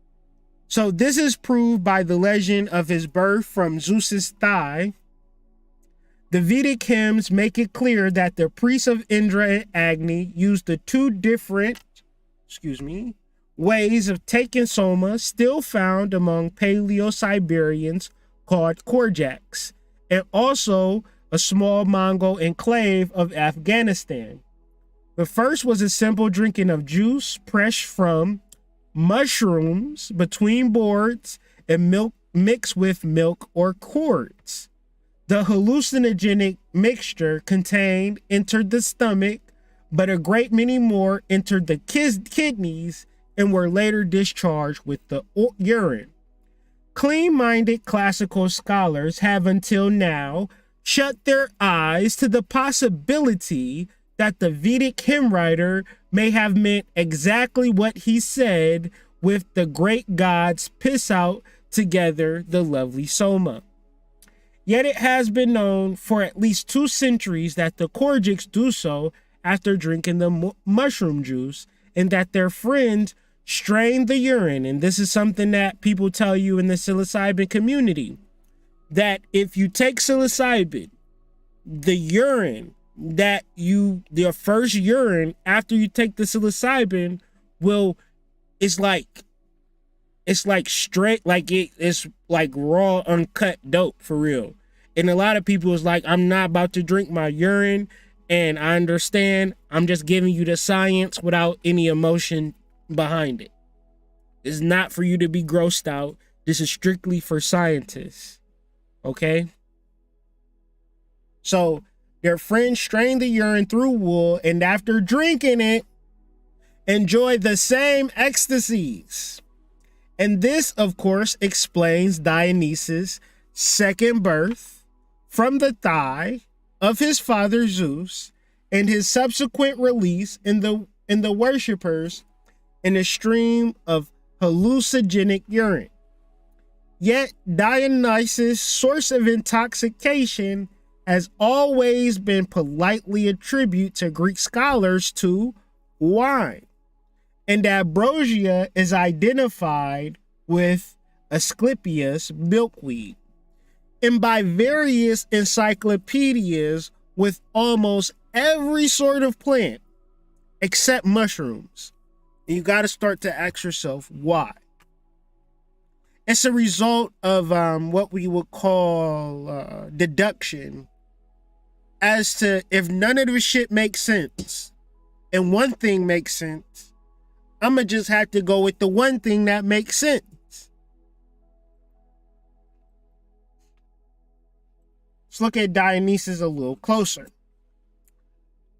So this is proved by the legend of his birth from Zeus's thigh. The Vedic hymns make it clear that the priests of Indra and Agni used the two different, ways of taking Soma, still found among Paleo-Siberians, called Korjaks, and also a small Mongol enclave of Afghanistan. The first was a simple drinking of juice pressed from mushrooms between boards and milk mixed with milk or cords. The hallucinogenic mixture contained entered the stomach, but a great many more entered the kidneys and were later discharged with the urine. Clean-minded classical scholars have until now shut their eyes to the possibility that the Vedic hymn writer may have meant exactly what he said with the great gods piss out together the lovely Soma. Yet it has been known for at least 2 centuries that the Korjaks do so after drinking the mushroom juice, and that their friends strain the urine. And this is something that people tell you in the psilocybin community, that if you take psilocybin, the urine that your first urine after you take the psilocybin it's like straight, like it's like raw, uncut dope for real. And a lot of people is like, I'm not about to drink my urine, and I understand, I'm just giving you the science without any emotion behind it. It's not for you to be grossed out. This is strictly for scientists. Okay? So their friends strain the urine through wool, and after drinking it, enjoy the same ecstasies. And this, of course, explains Dionysus' second birth from the thigh of his father Zeus, and his subsequent release in the worshippers in a stream of hallucinogenic urine. Yet Dionysus' source of intoxication has always been politely attributed to Greek scholars to wine, and ambrosia is identified with Asclepius milkweed, and by various encyclopedias with almost every sort of plant except mushrooms. And you got to start to ask yourself why. It's a result of what we would call deduction as to if none of this shit makes sense and one thing makes sense, I'm going to just have to go with the one thing that makes sense. Let's look at Dionysus a little closer.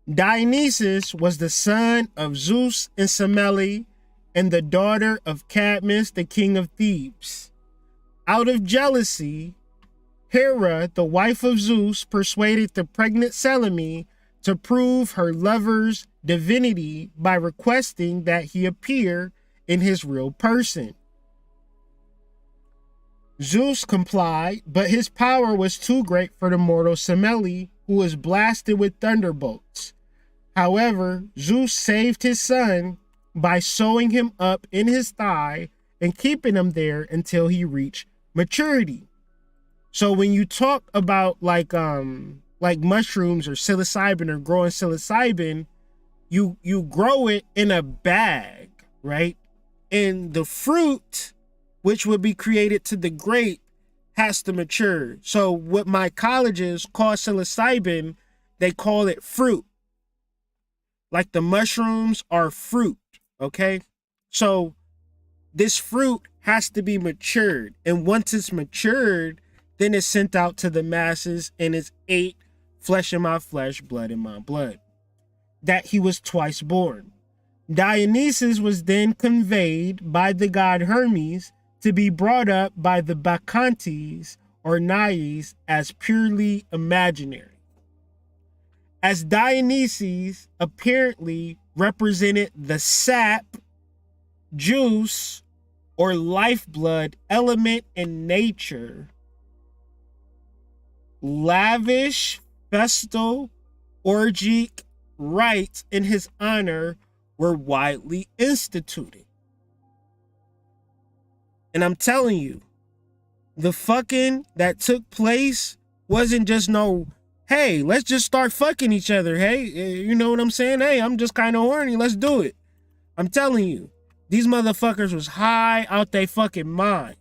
Dionysus was the son of Zeus and Semele and the daughter of Cadmus, the king of Thebes. Out of jealousy, Hera, the wife of Zeus, persuaded the pregnant Semele to prove her lover's divinity by requesting that he appear in his real person. Zeus complied, but his power was too great for the mortal Semele, who was blasted with thunderbolts. However, Zeus saved his son by sewing him up in his thigh and keeping him there until he reached maturity. So when you talk about like mushrooms or psilocybin or growing psilocybin, you grow it in a bag, right? And the fruit, which would be created to the grape, has to mature. So what mycologists call psilocybin, they call it fruit. Like the mushrooms are fruit, okay? So this fruit has to be matured. And once it's matured, then it's sent out to the masses and it's ate, flesh in my flesh, blood in my blood. That he was twice born. Dionysus was then conveyed by the god Hermes to be brought up by the Bacchantes or Naies as purely imaginary. As Dionysus apparently represented the sap, juice, or lifeblood element in nature, lavish, festal, orgic rites in his honor were widely instituted. And I'm telling you, the fucking that took place wasn't just no, hey, let's just start fucking each other. Hey, you know what I'm saying? Hey, I'm just kind of horny. Let's do it. I'm telling you, these motherfuckers was high out they fucking mind.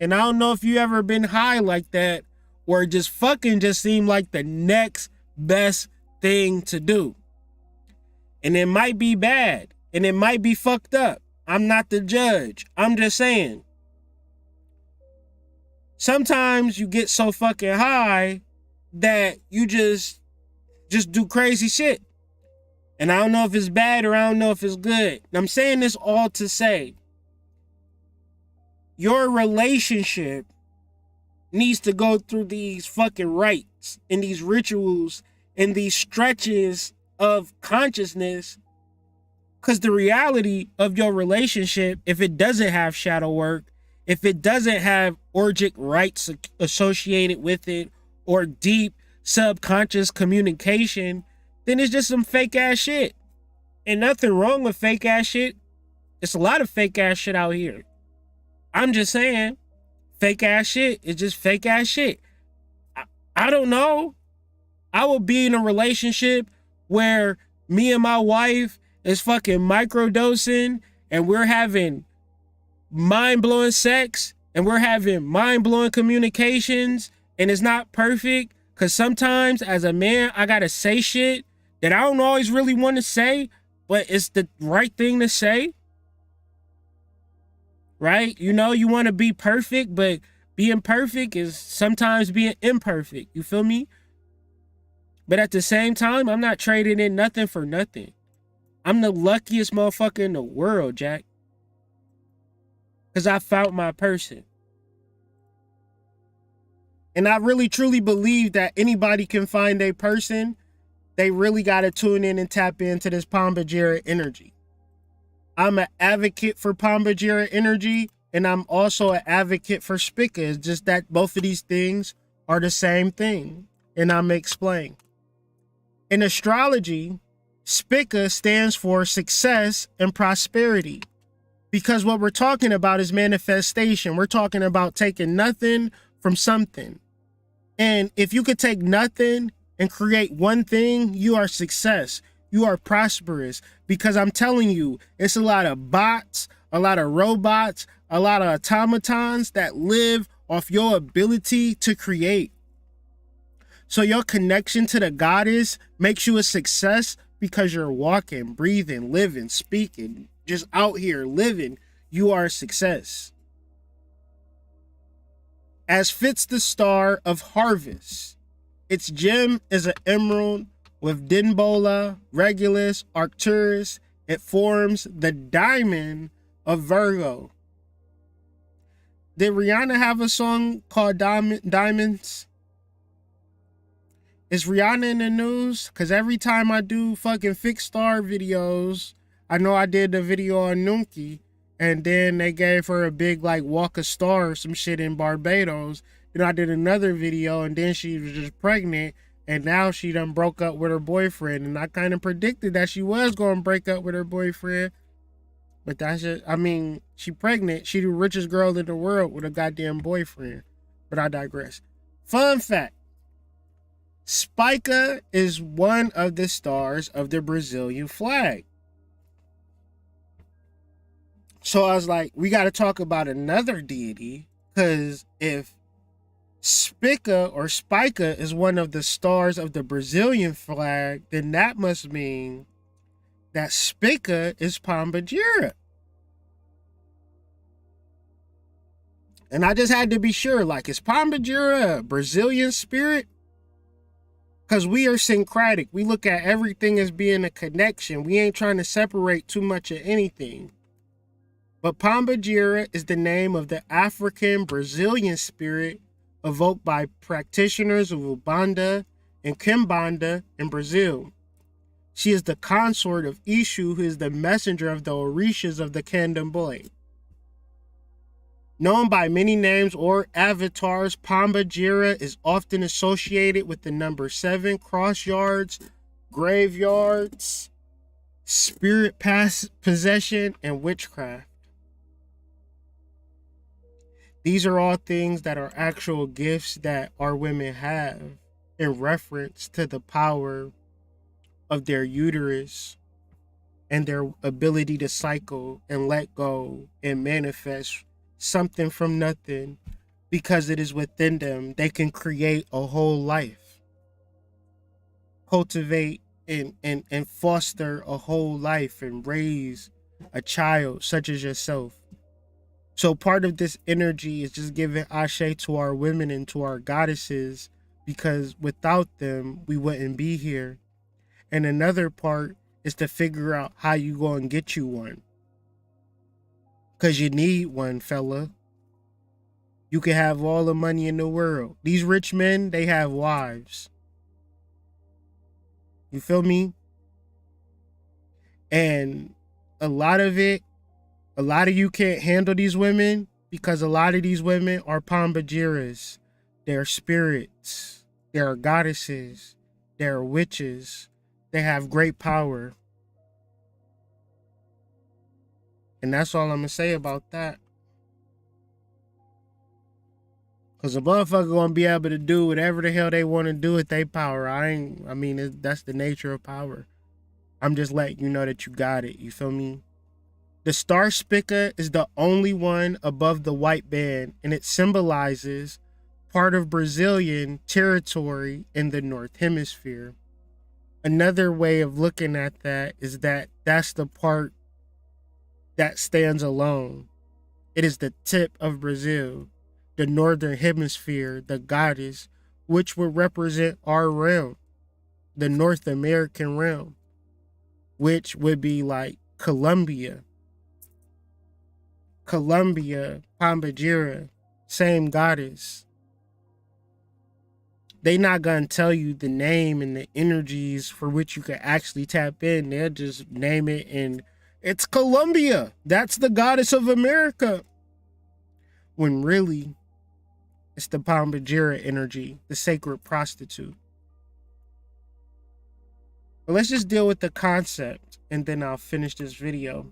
And I don't know if you ever been high like that, where just fucking just seemed like the next best thing to do. And it might be bad. And it might be fucked up. I'm not the judge. I'm just saying. Sometimes you get so fucking high that you just do crazy shit. And I don't know if it's bad or I don't know if it's good. And I'm saying this all to say, your relationship needs to go through these fucking rites and these rituals and these stretches of consciousness. Because the reality of your relationship, if it doesn't have shadow work, if it doesn't have orgic rites associated with it, or deep subconscious communication, then it's just some fake ass shit. And nothing wrong with fake ass shit. It's a lot of fake ass shit out here. I'm just saying, fake ass shit is just fake ass shit. I don't know. I will be in a relationship where me and my wife is fucking microdosing and we're having mind-blowing sex and we're having mind-blowing communications and it's not perfect because sometimes as a man I gotta say shit that I don't always really want to say, but it's the right thing to say, right? You know, you want to be perfect, but being perfect is sometimes being imperfect, you feel me? But at the same time, I'm not trading in nothing for nothing. I'm the luckiest motherfucker in the world, Jack. Because I found my person. And I really truly believe that anybody can find a person. They really got to tune in and tap into this Pambajira energy. I'm an advocate for Pambajira energy, and I'm also an advocate for Spica. It's just that both of these things are the same thing. And I'm going to explain. In astrology, Spica stands for success and prosperity. Because what we're talking about is manifestation. We're talking about taking nothing from something. And if you could take nothing and create one thing, you are success. You are prosperous. Because I'm telling you, it's a lot of bots, a lot of robots, a lot of automatons that live off your ability to create. So your connection to the goddess makes you a success because you're walking, breathing, living, speaking, just out here living. You are a success. As fits the star of harvest, its gem is an emerald with Denbola, Regulus, Arcturus. It forms the diamond of Virgo. Did Rihanna have a song called Diamonds? Is Rihanna in the news? Because every time I do fucking fixed star videos, I know I did the video on Nunki, and then they gave her a big like walk of star or some shit in Barbados. Then I did another video, and then she was just pregnant, and now she done broke up with her boyfriend. And I kind of predicted that she was going to break up with her boyfriend. But that's just, I mean, she pregnant. She the richest girl in the world with a goddamn boyfriend. But I digress. Fun fact. Spica is one of the stars of the Brazilian flag. So I was like, we got to talk about another deity, because if Spica or Spica is one of the stars of the Brazilian flag, then that must mean that Spica is Pombagira. And I just had to be sure, like, is Pombagira a Brazilian spirit? Because we are syncretic. We look at everything as being a connection. We ain't trying to separate too much of anything. But Pombagira is the name of the African Brazilian spirit evoked by practitioners of Umbanda and Kimbanda in Brazil. She is the consort of Ishu, who is the messenger of the Orishas of the Candomblé. Known by many names or avatars, Pombagira is often associated with the number 7, cross yards, graveyards, spirit possession, and witchcraft. These are all things that are actual gifts that our women have in reference to the power of their uterus and their ability to cycle and let go and manifest something from nothing. Because it is within them, they can create a whole life, cultivate and foster a whole life and raise a child such as yourself. So part of this energy is just giving ashe to our women and to our goddesses, because without them, we wouldn't be here. And another part is to figure out how you go and get you one. Because you need one, fella. You can have all the money in the world. These rich men, they have wives. You feel me? And a lot of you can't handle these women, because a lot of these women are Pombagiras. They're spirits. They're goddesses. They're witches. They have great power. And that's all I'm going to say about that. Because a motherfucker going to be able to do whatever the hell they want to do with their power. That's the nature of power. I'm just letting you know that you got it. You feel me? The star Spica is the only one above the white band, and it symbolizes part of Brazilian territory in the North Hemisphere. Another way of looking at that is that that's the part that stands alone. It is the tip of Brazil, the Northern Hemisphere, the goddess, which would represent our realm, the North American realm, which would be like Colombia, Pombagira, same goddess. They not gonna tell you the name and the energies for which you can actually tap in. They'll just name it and it's Colombia. That's the goddess of America. When really, it's the Pombagira energy, the sacred prostitute. But let's just deal with the concept, and then I'll finish this video.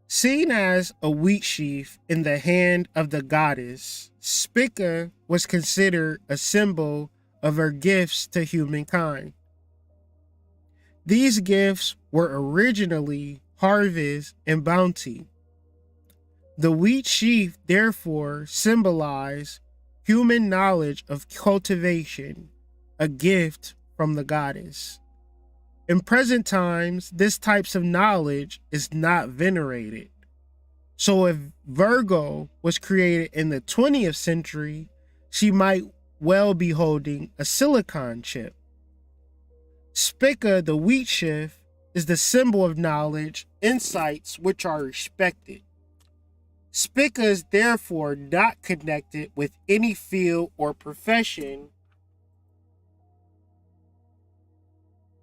Seen as a wheat sheaf in the hand of the goddess, Spica was considered a symbol of her gifts to humankind. These gifts were originally harvest and bounty. The wheat sheaf therefore symbolized human knowledge of cultivation, a gift from the goddess. In present times, this types of knowledge is not venerated. So if Virgo was created in the 20th century, she might well be holding a silicon chip. Spica, the wheat sheaf, is the symbol of knowledge, insights which are respected. Spica is therefore not connected with any field or profession,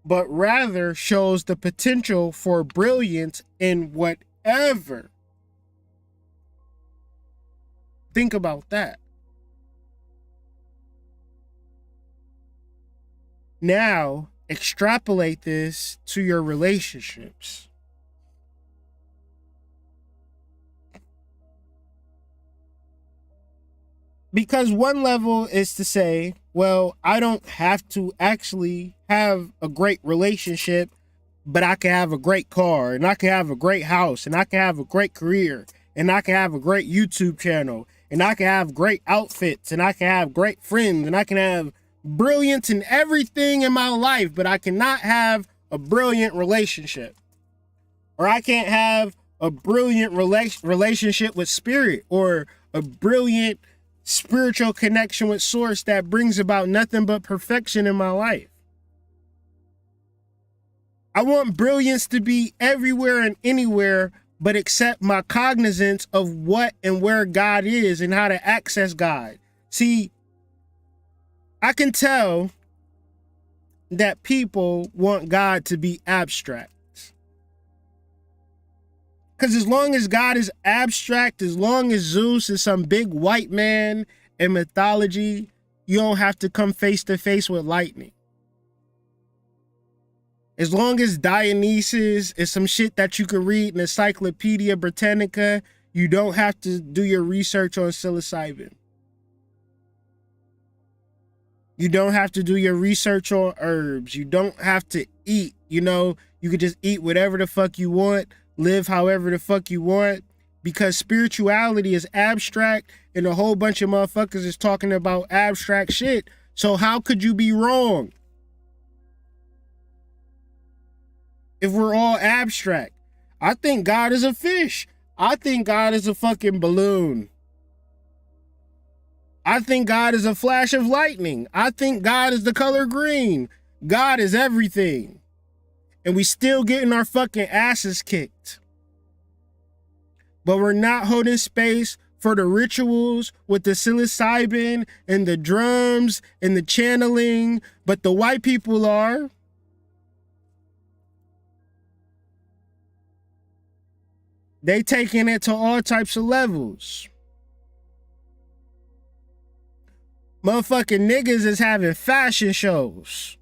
but rather shows the potential for brilliance in whatever. Think about that. Now, extrapolate this to your relationships. Because one level is to say, well, I don't have to actually have a great relationship, but I can have a great car, and I can have a great house, and I can have a great career, and I can have a great YouTube channel, and I can have great outfits, and I can have great friends, and I can have brilliance in everything in my life, but I cannot have a brilliant relationship. Or I can't have a brilliant relationship with spirit, or a brilliant spiritual connection with source that brings about nothing but perfection in my life. I want brilliance to be everywhere and anywhere, but accept my cognizance of what and where God is and how to access God. See, I can tell that people want God to be abstract. Because as long as God is abstract, as long as Zeus is some big white man in mythology, you don't have to come face to face with lightning. As long as Dionysus is some shit that you can read in Encyclopedia Britannica, you don't have to do your research on psilocybin. You don't have to do your research on herbs. You don't have to eat. You could just eat whatever the fuck you want, live however the fuck you want, because spirituality is abstract and a whole bunch of motherfuckers is talking about abstract shit. So how could you be wrong if we're all abstract? I think God is a fish. I think God is a fucking balloon. I think God is a flash of lightning. I think God is the color green. God is everything. And we still getting our fucking asses kicked. But we're not holding space for the rituals with the psilocybin and the drums and the channeling. But the white people are. They taking it to all types of levels. Motherfucking niggas is having fashion shows.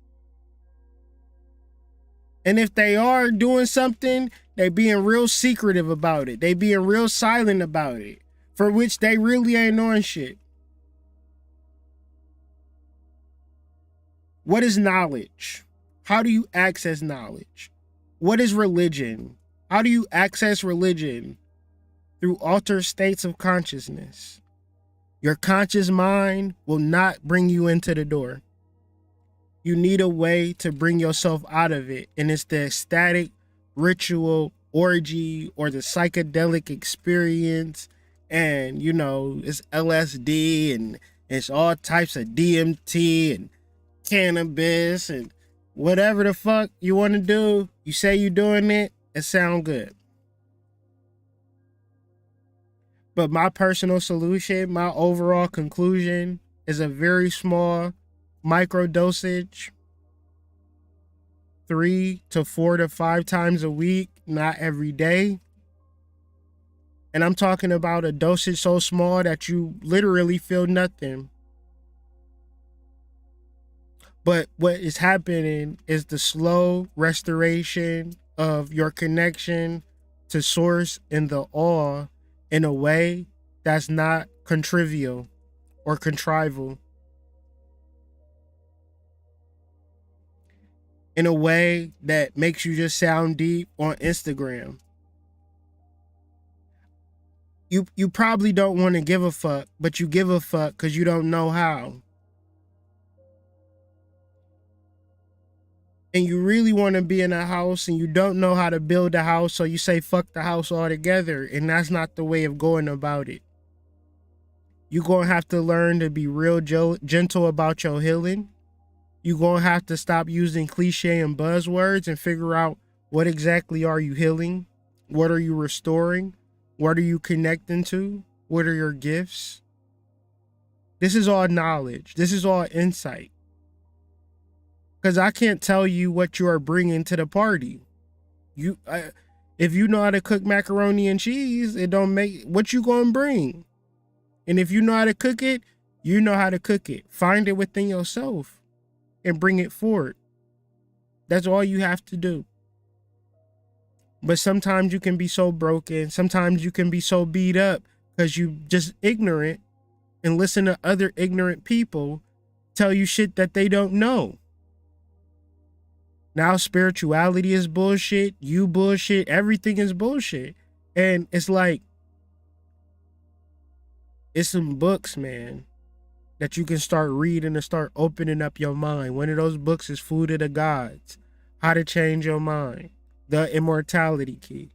And if they are doing something, they being real secretive about it. They being real silent about it. For which they really ain't on shit. What is knowledge? How do you access knowledge? What is religion? How do you access religion? Through altered states of consciousness. Your conscious mind will not bring you into the door. You need a way to bring yourself out of it. And it's the ecstatic ritual orgy or the psychedelic experience. And, it's LSD and it's all types of DMT and cannabis and whatever the fuck you want to do. You say you're doing it, it sound good. But my personal solution, my overall conclusion is a very small micro dosage, 3 to 4 to 5 times a week, not every day. And I'm talking about a dosage so small that you literally feel nothing. But what is happening is the slow restoration of your connection to source and the awe in a way that's not contrivial or contrival. In a way that makes you just sound deep on Instagram. You probably don't want to give a fuck, but you give a fuck because you don't know how. And you really want to be in a house and you don't know how to build a house, so you say fuck the house altogether, and that's not the way of going about it. You're going to have to learn to be real gentle about your healing. You're going to have to stop using cliche and buzzwords and figure out what exactly are you healing? What are you restoring? What are you connecting to? What are your gifts? This is all knowledge. This is all insight. Because I can't tell you what you are bringing to the party. If you know how to cook macaroni and cheese, it don't make what you gonna bring. And if you know how to cook it, you know how to cook it. Find it within yourself and bring it forward. That's all you have to do. But sometimes you can be so broken. Sometimes you can be so beat up because you just ignorant and listen to other ignorant people tell you shit that they don't know. Now spirituality is bullshit. You bullshit. Everything is bullshit. And it's like, it's some books, man, that you can start reading and start opening up your mind. One of those books is Food of the Gods, How to Change Your Mind, The Immortality Key.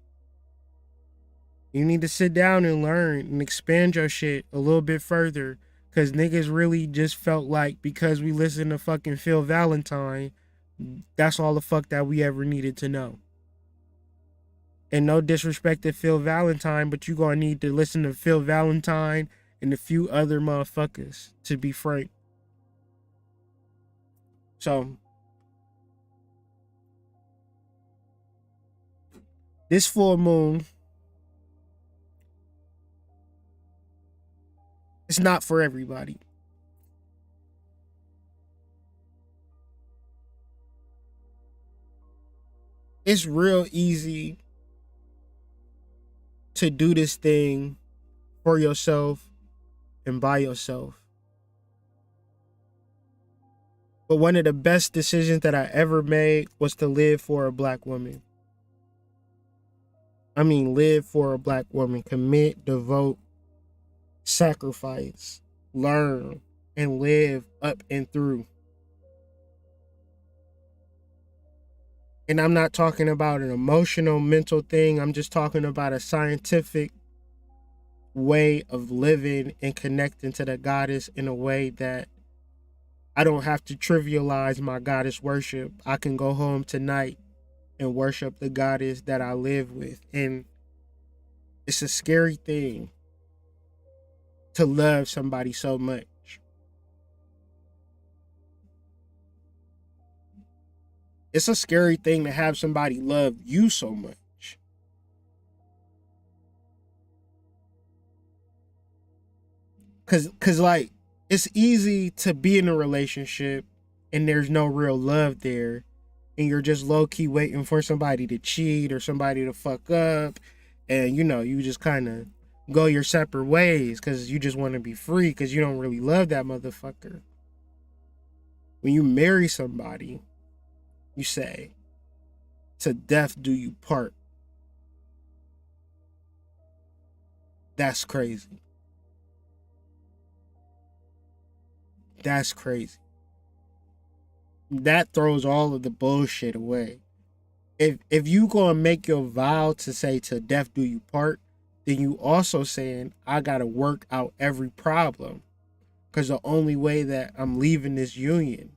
You need to sit down and learn and expand your shit a little bit further, because niggas really just felt like because we listened to fucking Phil Valentine, that's all the fuck that we ever needed to know. And no disrespect to Phil Valentine, but you gonna need to listen to Phil Valentine and a few other motherfuckers, to be frank. So, this full moon, it's not for everybody. It's real easy to do this thing for yourself and by yourself. But one of the best decisions that I ever made was to live for a black woman. I mean, live for a black woman. Commit, devote, sacrifice, learn, and live up and through. And I'm not talking about an emotional, mental thing. I'm just talking about a scientific way of living and connecting to the goddess in a way that I don't have to trivialize my goddess worship. I can go home tonight and worship the goddess that I live with. And it's a scary thing to love somebody so much. It's a scary thing to have somebody love you so much. Cause like, it's easy to be in a relationship and there's no real love there, and you're just low-key waiting for somebody to cheat or somebody to fuck up, and you just kind of go your separate ways because you just want to be free because you don't really love that motherfucker. When you marry somebody, you say, "To death do you part." That's crazy. That's crazy. That throws all of the bullshit away. If you gonna make your vow to say "to death do you part," then you also saying, I gotta work out every problem. Because the only way that I'm leaving this union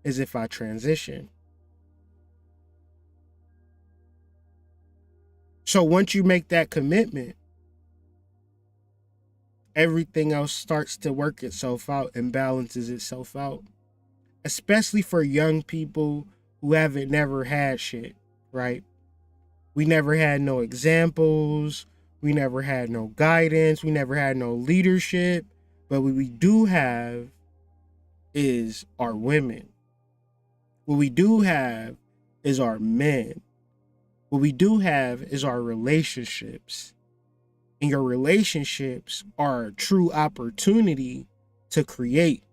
is if I transition. So once you make that commitment, everything else starts to work itself out and balances itself out. Especially for young people who haven't never had shit, right? We never had no examples. We never had no guidance. We never had no leadership. But what we do have is our women. What we do have is our men. What we do have is our relationships. And your relationships are a true opportunity to create.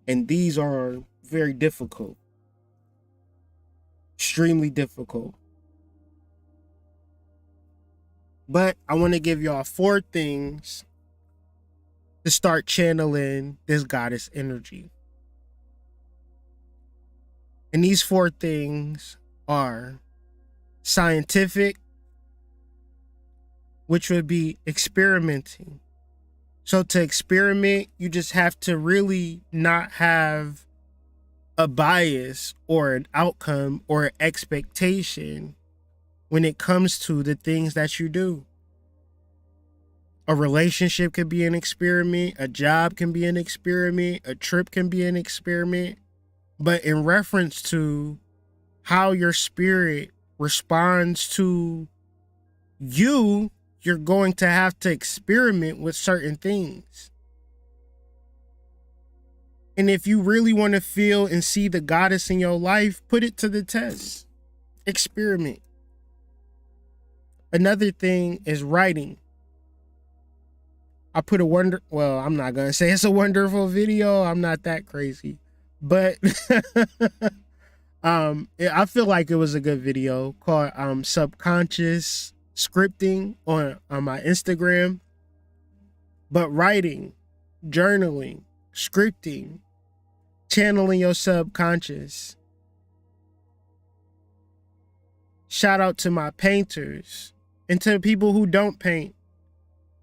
And these are very difficult. Extremely difficult. But I want to give y'all 4 things to start channeling this goddess energy. And these 4 things are scientific, which would be experimenting. So to experiment, you just have to really not have a bias or an outcome or an expectation when it comes to the things that you do. A relationship could be an experiment, a job can be an experiment, a trip can be an experiment, but in reference to how your spirit responds to you, you're going to have to experiment with certain things. And if you really want to feel and see the goddess in your life, put it to the test. Experiment. Another thing is writing. I put I'm not going to say it's a wonderful video. I'm not that crazy. But I feel like it was a good video called Subconscious Scripting on my Instagram. But writing, journaling, scripting, channeling your subconscious. Shout out to my painters and to people who don't paint,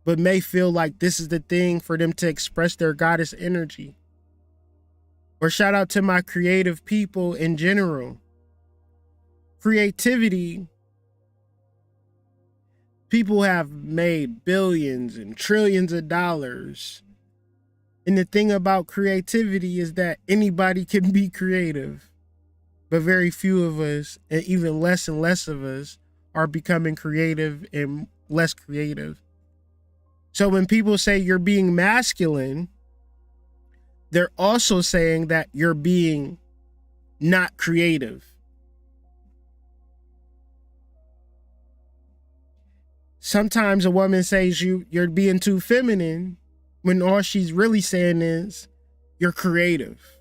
but may feel like this is the thing for them to express their goddess energy. Or shout out to my creative people in general. Creativity, people have made billions and trillions of dollars. And the thing about creativity is that anybody can be creative, but very few of us, and even less of us, are becoming creative and less creative. So when people say you're being masculine, they're also saying that you're being not creative. Sometimes a woman says you're being too feminine, when all she's really saying is you're creative.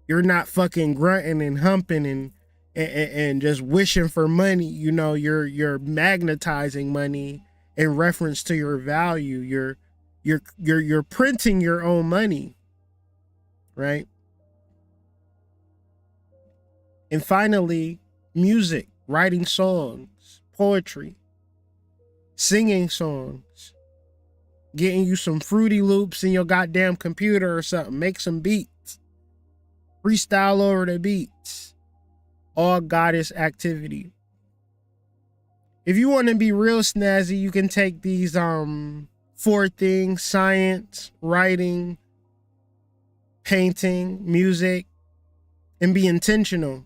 You're not fucking grunting and humping and just wishing for money. You know, you're magnetizing money in reference to your value. You're printing your own money, right? And finally, music, writing songs, poetry, singing songs, getting you some Fruity Loops in your goddamn computer or something. Make some beats. Freestyle over the beats. All goddess activity. If you want to be real snazzy, you can take these 4 things: science, writing, painting, music, and be intentional.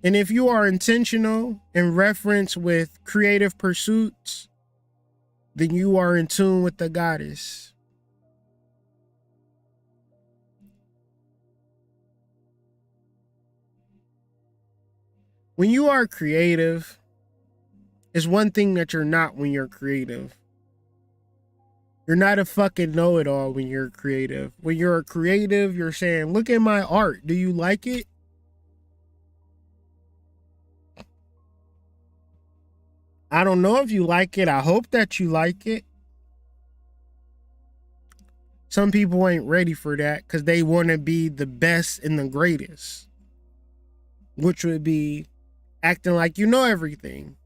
And if you are intentional in reference with creative pursuits, then you are in tune with the goddess. When you are creative, it's one thing that you're not when you're creative. You're not a fucking know-it-all when you're creative. When you're a creative, you're saying, look at my art. Do you like it? I don't know if you like it. I hope that you like it. Some people ain't ready for that because they want to be the best and the greatest, which would be acting like you know everything.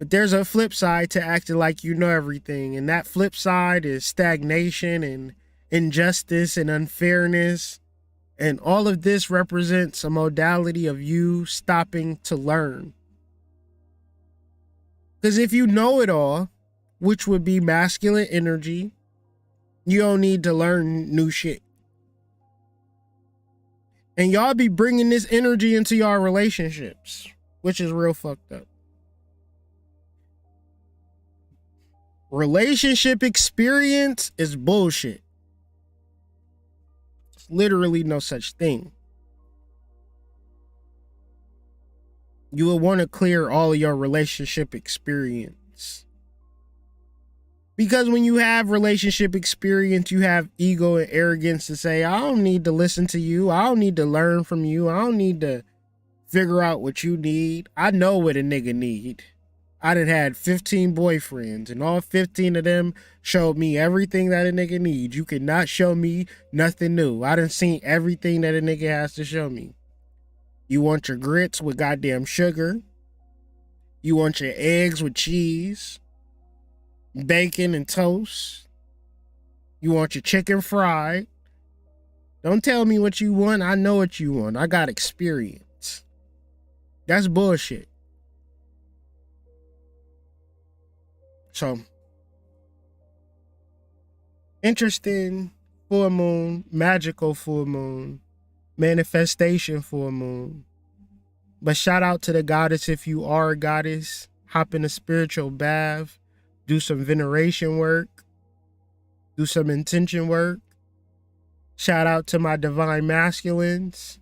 But there's a flip side to acting like you know everything, and that flip side is stagnation and injustice and unfairness. And all of this represents a modality of you stopping to learn. Because if you know it all, which would be masculine energy, you don't need to learn new shit. And y'all be bringing this energy into y'all relationships, which is real fucked up. Relationship experience is bullshit. There's literally no such thing. You will want to clear all of your relationship experience. Because when you have relationship experience, you have ego and arrogance to say, I don't need to listen to you. I don't need to learn from you. I don't need to figure out what you need. I know what a nigga need. I done had 15 boyfriends, and all 15 of them showed me everything that a nigga needs. You cannot show me nothing new. I done seen everything that a nigga has to show me. You want your grits with goddamn sugar. You want your eggs with cheese, bacon and toast. You want your chicken fried. Don't tell me what you want. I know what you want. I got experience. That's bullshit. So, interesting full moon, magical full moon, manifestation full moon. But shout out to the goddess if you are a goddess. Hop in a spiritual bath. Do some veneration work. Do some intention work. Shout out to my divine masculines.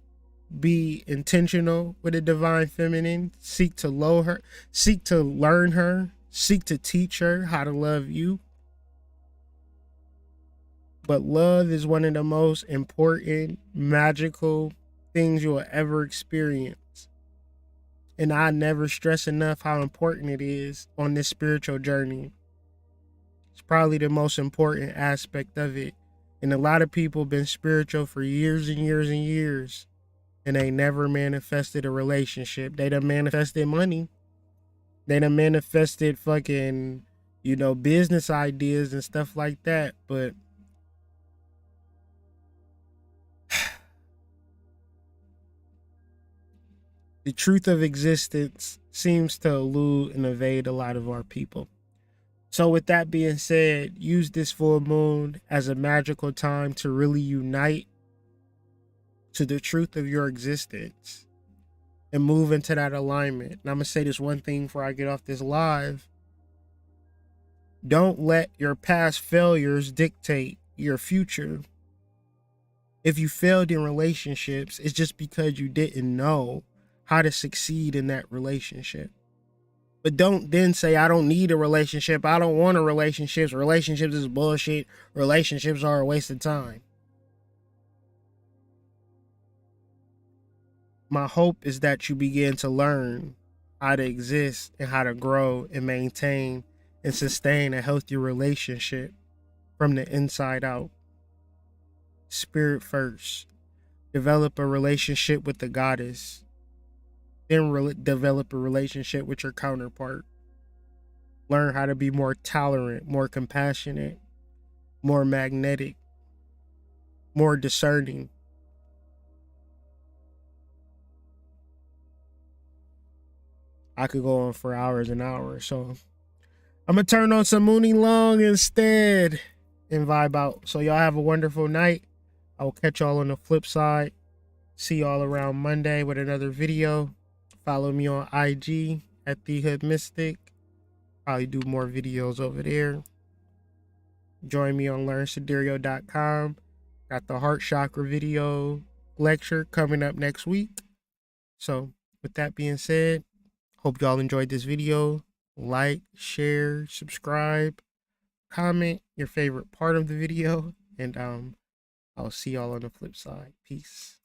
Be intentional with the divine feminine. Seek to low her. Seek to learn her. Seek to teach her how to love you. But love is one of the most important, magical things you will ever experience. And I never stress enough how important it is on this spiritual journey. It's probably the most important aspect of it. And a lot of people been spiritual for years and years and years, and they never manifested a relationship. They done manifested money. They done manifested fucking, business ideas and stuff like that. But the truth of existence seems to elude and evade a lot of our people. So with that being said, use this full moon as a magical time to really unite to the truth of your existence and move into that alignment. And I'm going to say this one thing before I get off this live. Don't let your past failures dictate your future. If you failed in relationships, it's just because you didn't know how to succeed in that relationship. But don't then say, I don't need a relationship. I don't want a relationship. Relationships is bullshit. Relationships are a waste of time. My hope is that you begin to learn how to exist and how to grow and maintain and sustain a healthy relationship from the inside out. Spirit first. Develop a relationship with the goddess. Then develop a relationship with your counterpart. Learn how to be more tolerant, more compassionate, more magnetic, more discerning. I could go on for hours and hours. So I'm going to turn on some Mooney Long instead and vibe out. So y'all have a wonderful night. I will catch y'all on the flip side. See y'all around Monday with another video. Follow me on IG at The Hood Mystic. Probably do more videos over there. Join me on learnsidereal.com. Got the heart chakra video lecture coming up next week. So with that being said, hope y'all enjoyed this video. Like, share, subscribe, comment your favorite part of the video. And I'll see y'all on the flip side. Peace.